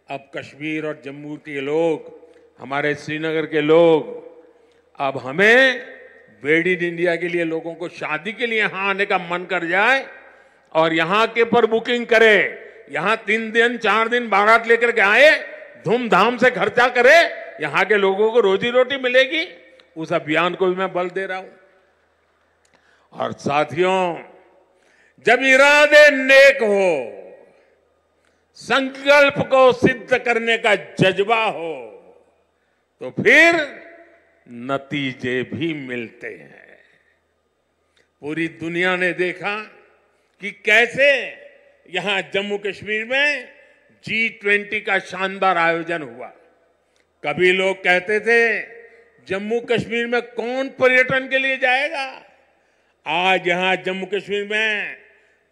अब कश्मीर और जम्मू के लोग, हमारे श्रीनगर के लोग, अब हमें वेड इन इंडिया के लिए लोगों को शादी के लिए यहां आने का मन कर जाए और यहां के पर बुकिंग करे, यहां 3 दिन 4 दिन बारात लेकर के आए, धूमधाम से खर्चा करे, यहां के लोगों को रोजी रोटी मिलेगी। उस अभियान को भी मैं बल दे रहा हूं। और साथियों, जब इरादे नेक हो, संकल्प को सिद्ध करने का जज्बा हो, तो फिर नतीजे भी मिलते हैं। पूरी दुनिया ने देखा कि कैसे यहां जम्मू कश्मीर में G20 का शानदार आयोजन हुआ। कभी लोग कहते थे जम्मू कश्मीर में कौन पर्यटन के लिए जाएगा। आज यहां जम्मू कश्मीर में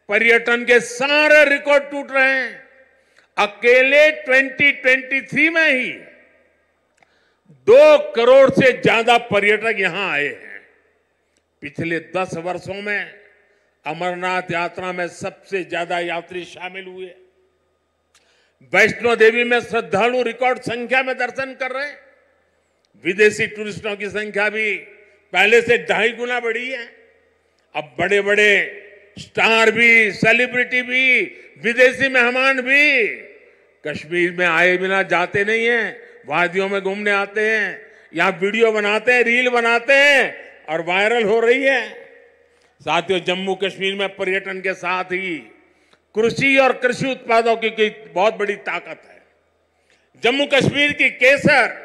पर्यटन के सारे रिकॉर्ड टूट रहे हैं। अकेले 2023 में ही 2 करोड़ से ज्यादा पर्यटक यहां आए हैं। पिछले 10 वर्षों में अमरनाथ यात्रा में सबसे ज्यादा यात्री शामिल हुए। वैष्णो देवी में श्रद्धालु रिकॉर्ड संख्या में दर्शन कर रहे हैं। विदेशी टूरिस्टों की संख्या भी पहले से 2.5 गुना बढ़ी है। अब बड़े बड़े स्टार भी, सेलिब्रिटी भी, विदेशी मेहमान भी कश्मीर में आए बिना जाते नहीं हैं। वादियों में घूमने आते हैं, यहां वीडियो बनाते हैं, रील बनाते हैं और वायरल हो रही है। साथियों, जम्मू कश्मीर में पर्यटन के साथ ही कृषि और कृषि उत्पादों की बहुत बड़ी ताकत है। जम्मू कश्मीर की केसर,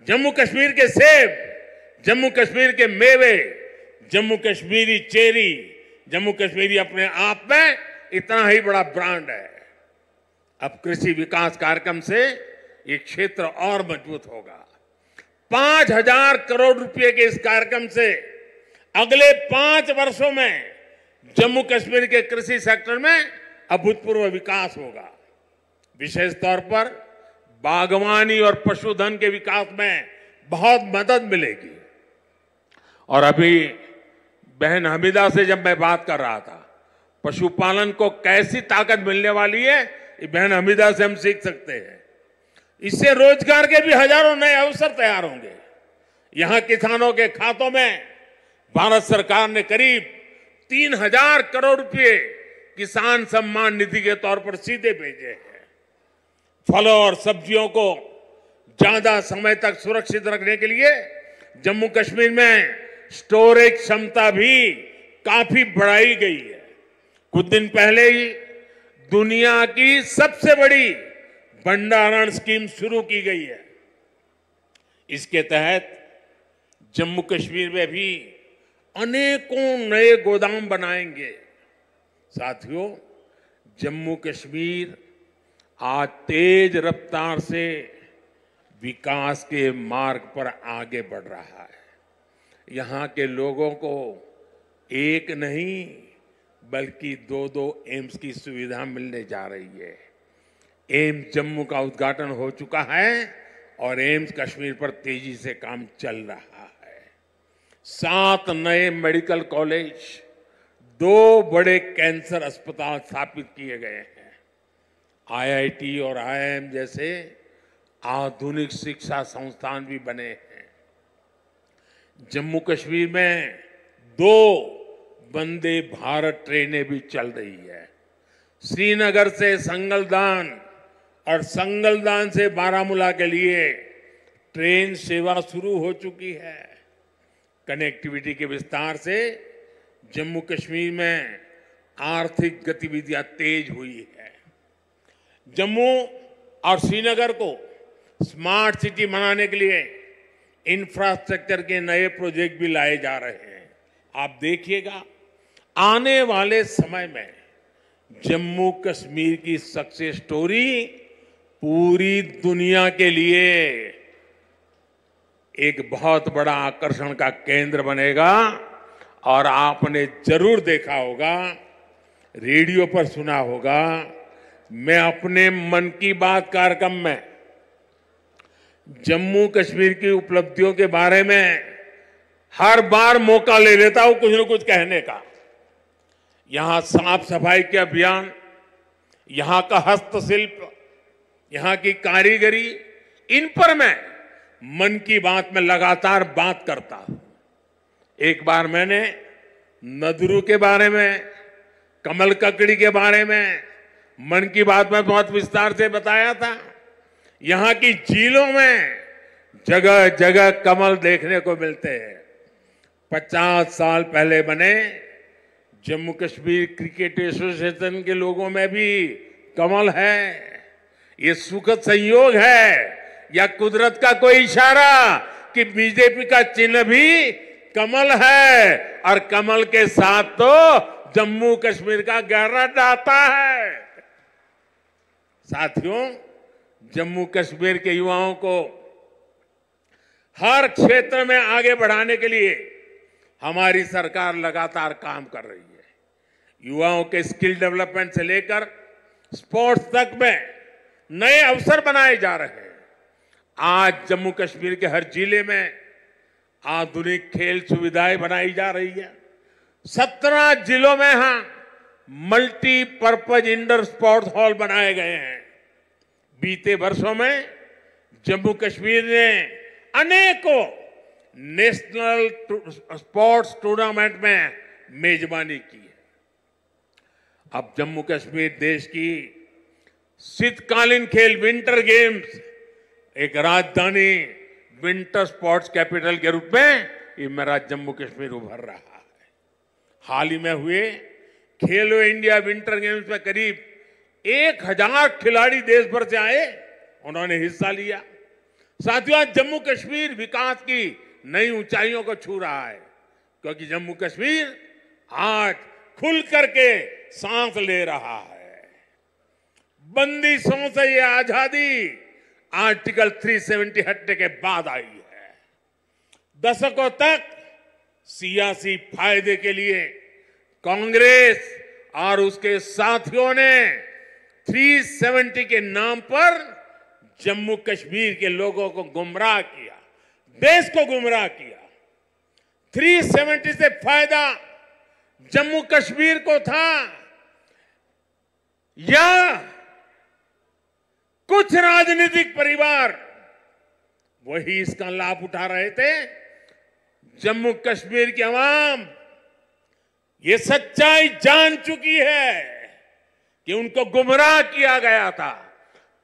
जम्मू कश्मीर के सेब, जम्मू कश्मीर के मेवे, जम्मू कश्मीरी चेरी, जम्मू कश्मीरी अपने आप में इतना ही बड़ा ब्रांड है। अब कृषि विकास कार्यक्रम से ये क्षेत्र और मजबूत होगा। 5,000 करोड़ रुपए के इस कार्यक्रम से अगले 5 वर्षों में जम्मू कश्मीर के कृषि सेक्टर में अभूतपूर्व विकास होगा। विशेष तौर पर बागवानी और पशुधन के विकास में बहुत मदद मिलेगी। और अभी बहन हमीदा से जब मैं बात कर रहा था, पशुपालन को कैसी ताकत मिलने वाली है, ये बहन हमीदा से हम सीख सकते हैं। इससे रोजगार के भी हजारों नए अवसर तैयार होंगे। यहां किसानों के खातों में भारत सरकार ने करीब 3,000 करोड़ रुपए किसान सम्मान निधि के तौर पर सीधे भेजे हैं। फलों और सब्जियों को ज्यादा समय तक सुरक्षित रखने के लिए जम्मू कश्मीर में स्टोरेज क्षमता भी काफी बढ़ाई गई है। कुछ दिन पहले ही दुनिया की सबसे बड़ी भंडारण स्कीम शुरू की गई है। इसके तहत जम्मू कश्मीर में भी अनेकों नए गोदाम बनाएंगे। साथियों, जम्मू कश्मीर आज तेज रफ्तार से विकास के मार्ग पर आगे बढ़ रहा है। यहां के लोगों को एक नहीं बल्कि 2-2 एम्स की सुविधा मिलने जा रही है। एम्स जम्मू का उद्घाटन हो चुका है और एम्स कश्मीर पर तेजी से काम चल रहा है। 7 नए मेडिकल कॉलेज, 2 बड़े कैंसर अस्पताल स्थापित किए गए हैं। आईआईटी और आईआईएम जैसे आधुनिक शिक्षा संस्थान भी बने हैं। जम्मू कश्मीर में 2 वंदे भारत ट्रेनें भी चल रही है। श्रीनगर से संगलदान और संगलदान से बारामूला के लिए ट्रेन सेवा शुरू हो चुकी है। कनेक्टिविटी के विस्तार से जम्मू कश्मीर में आर्थिक गतिविधियां तेज हुई है। जम्मू और श्रीनगर को स्मार्ट सिटी बनाने के लिए इंफ्रास्ट्रक्चर के नए प्रोजेक्ट भी लाए जा रहे हैं। आप देखिएगा, आने वाले समय में जम्मू कश्मीर की सक्सेस स्टोरी पूरी दुनिया के लिए एक बहुत बड़ा आकर्षण का केंद्र बनेगा। और आपने जरूर देखा होगा, रेडियो पर सुना होगा, मैं अपने मन की बात कार्यक्रम में जम्मू कश्मीर की उपलब्धियों के बारे में हर बार मौका ले लेता हूं कुछ न कुछ कहने का। यहां साफ सफाई के अभियान, यहां का हस्तशिल्प, यहां की कारीगरी, इन पर मैं मन की बात में लगातार बात करता हूं। एक बार मैंने नदरू के बारे में, कमल ककड़ी के बारे में मन की बात में बहुत विस्तार से बताया था। यहां की झीलों में जगह जगह कमल देखने को मिलते हैं। 50 साल पहले बने जम्मू कश्मीर क्रिकेट एसोसिएशन के लोगों में भी कमल है। ये सुखद संयोग है या कुदरत का कोई इशारा कि बीजेपी का चिन्ह भी कमल है और कमल के साथ तो जम्मू कश्मीर का गहरा नाता है। साथियों, जम्मू कश्मीर के युवाओं को हर क्षेत्र में आगे बढ़ाने के लिए हमारी सरकार लगातार काम कर रही है। युवाओं के स्किल डेवलपमेंट से लेकर स्पोर्ट्स तक में नए अवसर बनाए जा रहे हैं। आज जम्मू कश्मीर के हर जिले में आधुनिक खेल सुविधाएं बनाई जा रही है। 17 जिलों में मल्टीपर्पज इंडोर स्पोर्ट्स हॉल बनाए गए हैं। बीते वर्षों में जम्मू कश्मीर ने अनेकों नेशनल स्पोर्ट्स टूर्नामेंट में मेजबानी की है। अब जम्मू कश्मीर देश की शीतकालीन खेल विंटर गेम्स एक राजधानी विंटर स्पोर्ट्स कैपिटल के रूप में ये मेरा जम्मू कश्मीर उभर रहा है। हाल ही में हुए खेलो इंडिया विंटर गेम्स में करीब 1000 खिलाड़ी देश भर से आए, उन्होंने हिस्सा लिया। साथियों, आज जम्मू कश्मीर विकास की नई ऊंचाइयों को छू रहा है, क्योंकि जम्मू कश्मीर आज खुल करके सांस ले रहा है। बंदिशों से ये आजादी आर्टिकल 370 हटने के बाद आई है। दशकों तक सियासी फायदे के लिए कांग्रेस और उसके साथियों ने 370 के नाम पर जम्मू कश्मीर के लोगों को गुमराह किया, देश को गुमराह किया। 370 से फायदा जम्मू कश्मीर को था या कुछ राजनीतिक परिवार वही इसका लाभ उठा रहे थे? जम्मू कश्मीर की आवाम ये सच्चाई जान चुकी है कि उनको गुमराह किया गया था।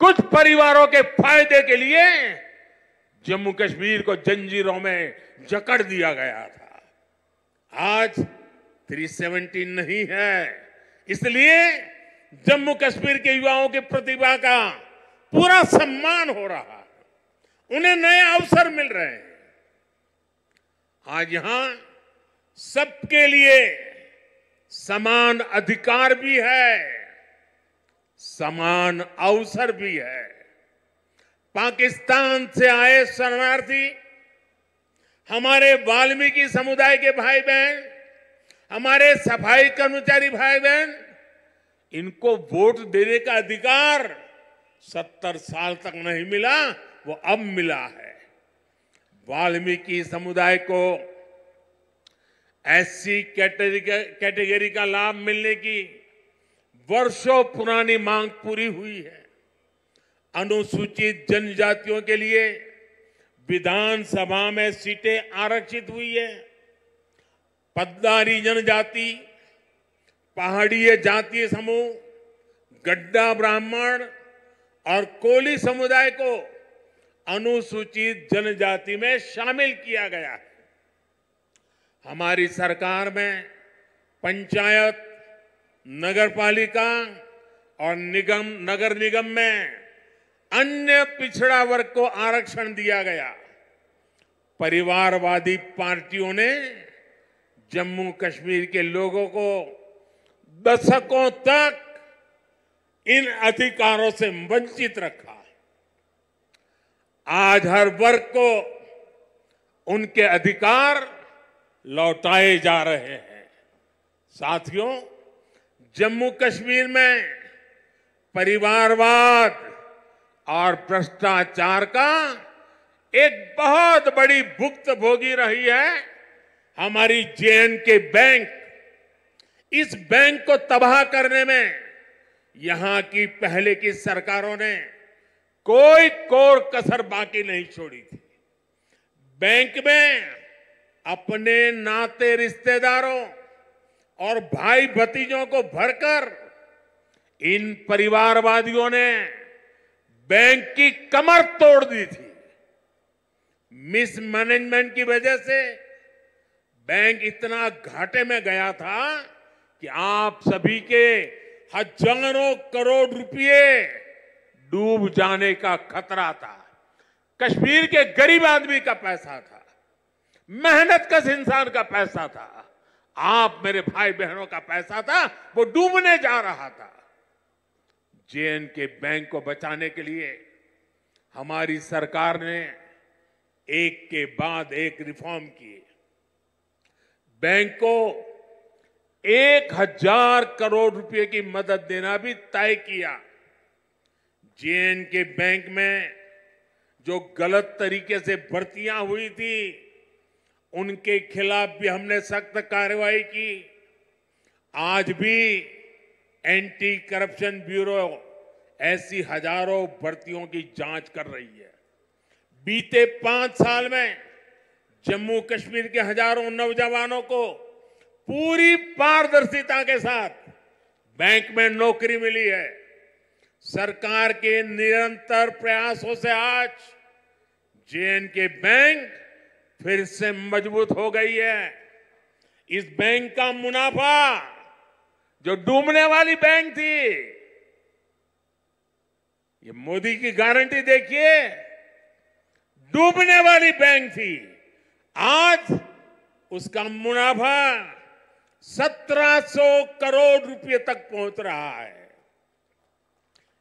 कुछ परिवारों के फायदे के लिए जम्मू कश्मीर को जंजीरों में जकड़ दिया गया था। आज 370 नहीं है, इसलिए जम्मू कश्मीर के युवाओं की प्रतिभा का पूरा सम्मान हो रहा है, उन्हें नए अवसर मिल रहे हैं। आज यहां सबके लिए समान अधिकार भी है, समान अवसर भी है। पाकिस्तान से आए शरणार्थी, हमारे वाल्मीकि समुदाय के भाई बहन, हमारे सफाई कर्मचारी भाई बहन, इनको वोट देने का अधिकार 70 साल तक नहीं मिला, वो अब मिला है। वाल्मीकि समुदाय को एससी कैटेगरी का लाभ मिलने की वर्षों पुरानी मांग पूरी हुई है। अनुसूचित जनजातियों के लिए विधानसभा में सीटें आरक्षित हुई है। पद्दारी जनजाति, पहाड़ीय जातीय समूह, गड्ढा ब्राह्मण और कोली समुदाय को अनुसूचित जनजाति में शामिल किया गया है। हमारी सरकार में पंचायत, नगरपालिका और नगर निगम में अन्य पिछड़ा वर्ग को आरक्षण दिया गया। परिवारवादी पार्टियों ने जम्मू कश्मीर के लोगों को दशकों तक इन अधिकारों से वंचित रखा। आज हर वर्ग को उनके अधिकार लौटाए जा रहे हैं। साथियों, जम्मू कश्मीर में परिवारवाद और भ्रष्टाचार का एक बहुत बड़ी भुक्तभोगी रही है हमारी जे.एंड.के बैंक। इस बैंक को तबाह करने में यहां की पहले की सरकारों ने कोई कोर कसर बाकी नहीं छोड़ी थी। बैंक में अपने नाते रिश्तेदारों और भाई भतीजों को भरकर इन परिवारवादियों ने बैंक की कमर तोड़ दी थी। मिसमैनेजमेंट की वजह से बैंक इतना घाटे में गया था कि आप सभी के हजारों करोड़ रुपए डूब जाने का खतरा था। कश्मीर के गरीब आदमी का पैसा था, मेहनतकश इंसान का पैसा था, आप मेरे भाई बहनों का पैसा था, वो डूबने जा रहा था। जे.एंड.के बैंक को बचाने के लिए हमारी सरकार ने एक के बाद एक रिफॉर्म किए। बैंक को 1000 करोड़ रुपए की मदद देना भी तय किया। जे.एंड.के बैंक में जो गलत तरीके से भर्तियां हुई थी, उनके खिलाफ भी हमने सख्त कार्रवाई की। आज भी एंटी करप्शन ब्यूरो ऐसी हजारों भर्तियों की जांच कर रही है। बीते 5 साल में जम्मू कश्मीर के हजारों नौजवानों को पूरी पारदर्शिता के साथ बैंक में नौकरी मिली है। सरकार के निरंतर प्रयासों से आज जे.एंड.के बैंक फिर से मजबूत हो गई है। इस बैंक का मुनाफा, जो डूबने वाली बैंक थी, ये मोदी की गारंटी देखिए, डूबने वाली बैंक थी, आज उसका मुनाफा 1700 करोड़ रुपए तक पहुंच रहा है।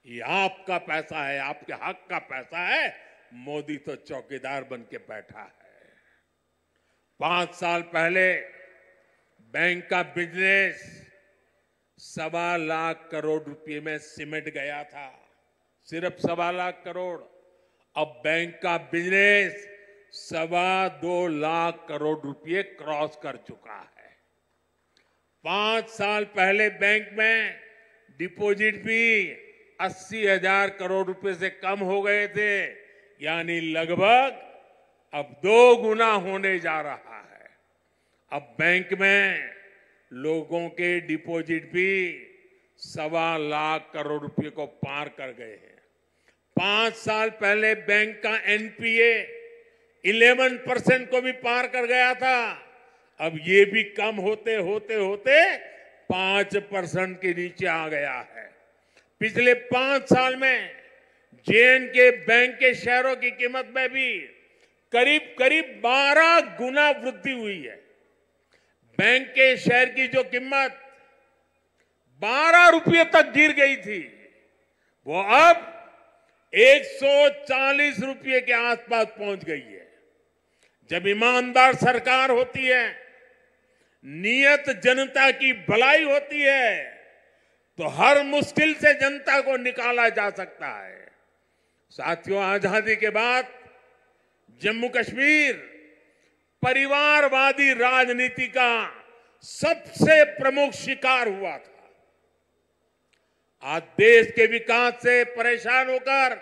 ये आपका पैसा है, आपके हक का पैसा है। मोदी तो चौकीदार बन के बैठा है। 5 साल पहले बैंक का बिजनेस 1.25 लाख करोड़ रुपए में सिमट गया था, सिर्फ 1.25 लाख करोड़। अब बैंक का बिजनेस 2.25 लाख करोड़ रुपए क्रॉस कर चुका है। 5 साल पहले बैंक में डिपॉजिट भी 80,000 करोड़ रुपए से कम हो गए थे, यानी लगभग अब 2 गुना होने जा रहा है। अब बैंक में लोगों के डिपॉजिट भी 1.25 लाख करोड़ रुपए को पार कर गए हैं। 5 साल पहले बैंक का एनपीए 11% को भी पार कर गया था। अब ये भी कम होते होते होते 5% के नीचे आ गया है। पिछले 5 साल में जे.एंड.के बैंक के शेयरों की कीमत में भी करीब करीब 12 गुना वृद्धि हुई है। बैंक के शेयर की जो कीमत 12 रुपये तक गिर गई थी, वो अब 140 रुपये के आसपास पहुंच गई है। जब ईमानदार सरकार होती है, नियत जनता की भलाई होती है, तो हर मुश्किल से जनता को निकाला जा सकता है। साथियों, आजादी के बाद जम्मू कश्मीर परिवारवादी राजनीति का सबसे प्रमुख शिकार हुआ था। आज देश के विकास से परेशान होकर,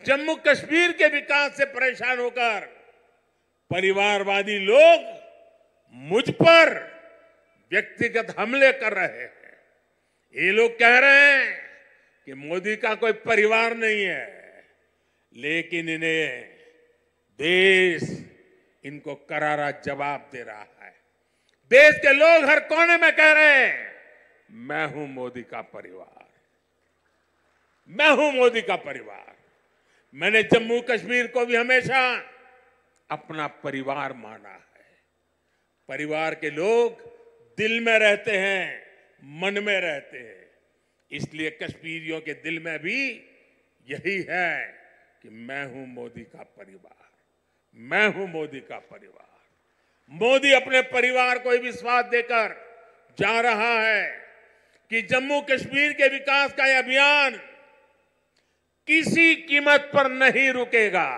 जम्मू कश्मीर के विकास से परेशान होकर परिवारवादी लोग मुझ पर व्यक्तिगत हमले कर रहे हैं। ये लोग कह रहे हैं कि मोदी का कोई परिवार नहीं है, लेकिन इन्हें देश इनको करारा जवाब दे रहा है। देश के लोग हर कोने में कह रहे हैं, मैं हूं मोदी का परिवार, मैं हूं मोदी का परिवार। मैंने जम्मू कश्मीर को भी हमेशा अपना परिवार माना है। परिवार के लोग दिल में रहते हैं, मन में रहते हैं। इसलिए कश्मीरियों के दिल में भी यही है कि मैं हूं मोदी का परिवार, मैं हूं मोदी का परिवार। मोदी अपने परिवार को विश्वास देकर जा रहा है कि जम्मू कश्मीर के विकास का यह अभियान किसी कीमत पर नहीं रुकेगा।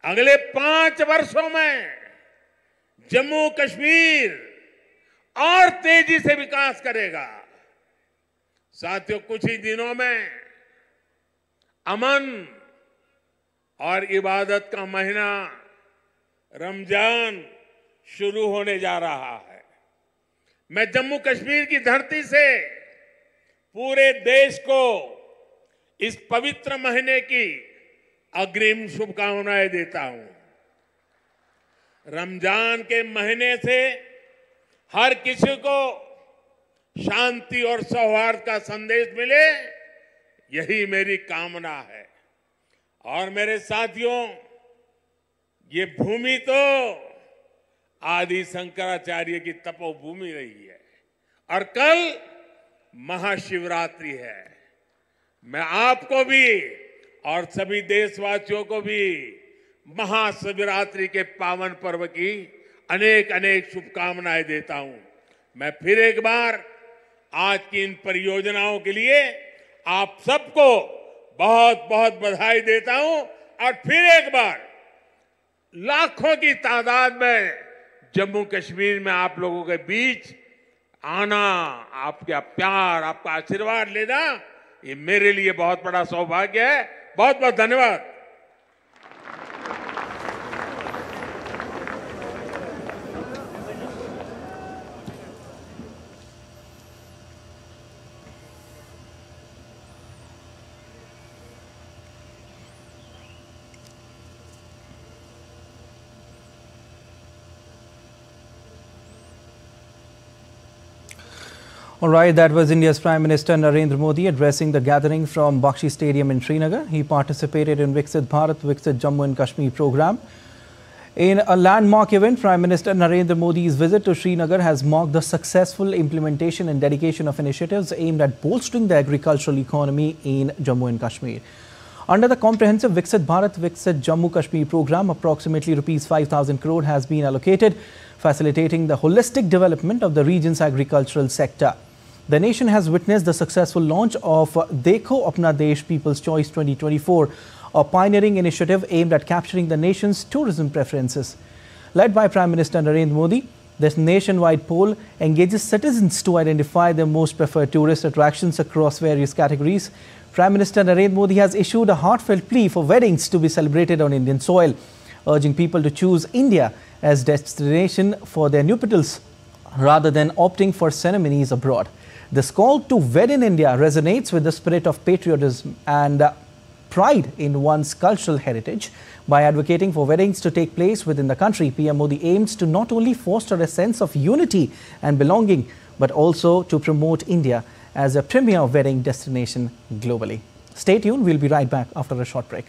अगले 5 वर्षों में जम्मू कश्मीर और तेजी से विकास करेगा। साथियों, कुछ ही दिनों में अमन और इबादत का महीना रमजान शुरू होने जा रहा है। मैं जम्मू कश्मीर की धरती से पूरे देश को इस पवित्र महीने की अग्रिम शुभकामनाएं देता हूं। रमजान के महीने से हर किसी को शांति और सौहार्द का संदेश मिले, यही मेरी कामना है। और मेरे साथियों, ये भूमि तो आदि शंकराचार्य की तपोभूमि रही है और कल महाशिवरात्रि है। मैं आपको भी और सभी देशवासियों को भी महाशिवरात्रि के पावन पर्व की अनेक अनेक शुभकामनाएं देता हूं। मैं फिर एक बार आज की इन परियोजनाओं के लिए आप सबको बहुत बहुत बधाई देता हूं और फिर एक बार लाखों की तादाद में जम्मू कश्मीर में आप लोगों के बीच आना, आपका प्यार, आपका आशीर्वाद लेना, ये मेरे लिए बहुत बड़ा सौभाग्य है। बहुत बहुत धन्यवाद। All right, that was India's Prime Minister Narendra Modi addressing the gathering from Bakshi Stadium in Srinagar. He participated in Viksit Bharat, Viksit Jammu and Kashmir program. In a landmark event, Prime Minister Narendra Modi's visit to Srinagar has marked the successful implementation and dedication of initiatives aimed at bolstering the agricultural economy in Jammu and Kashmir. Under the comprehensive Viksit Bharat Viksit Jammu Kashmir program, approximately Rs 5,000 crore has been allocated, facilitating the holistic development of the region's agricultural sector. The nation has witnessed the successful launch of Dekho Apna Desh People's Choice 2024, a pioneering initiative aimed at capturing the nation's tourism preferences. Led by Prime Minister Narendra Modi, this nationwide poll engages citizens to identify their most preferred tourist attractions across various categories. Prime Minister Narendra Modi has issued a heartfelt plea for weddings to be celebrated on Indian soil, urging people to choose India as destination for their nuptials rather than opting for ceremonies abroad. This call to wed in India resonates with the spirit of patriotism and pride in one's cultural heritage. By advocating for weddings to take place within the country, PM Modi aims to not only foster a sense of unity and belonging, but also to promote India as a premier wedding destination globally. Stay tuned, we'll be right back after a short break.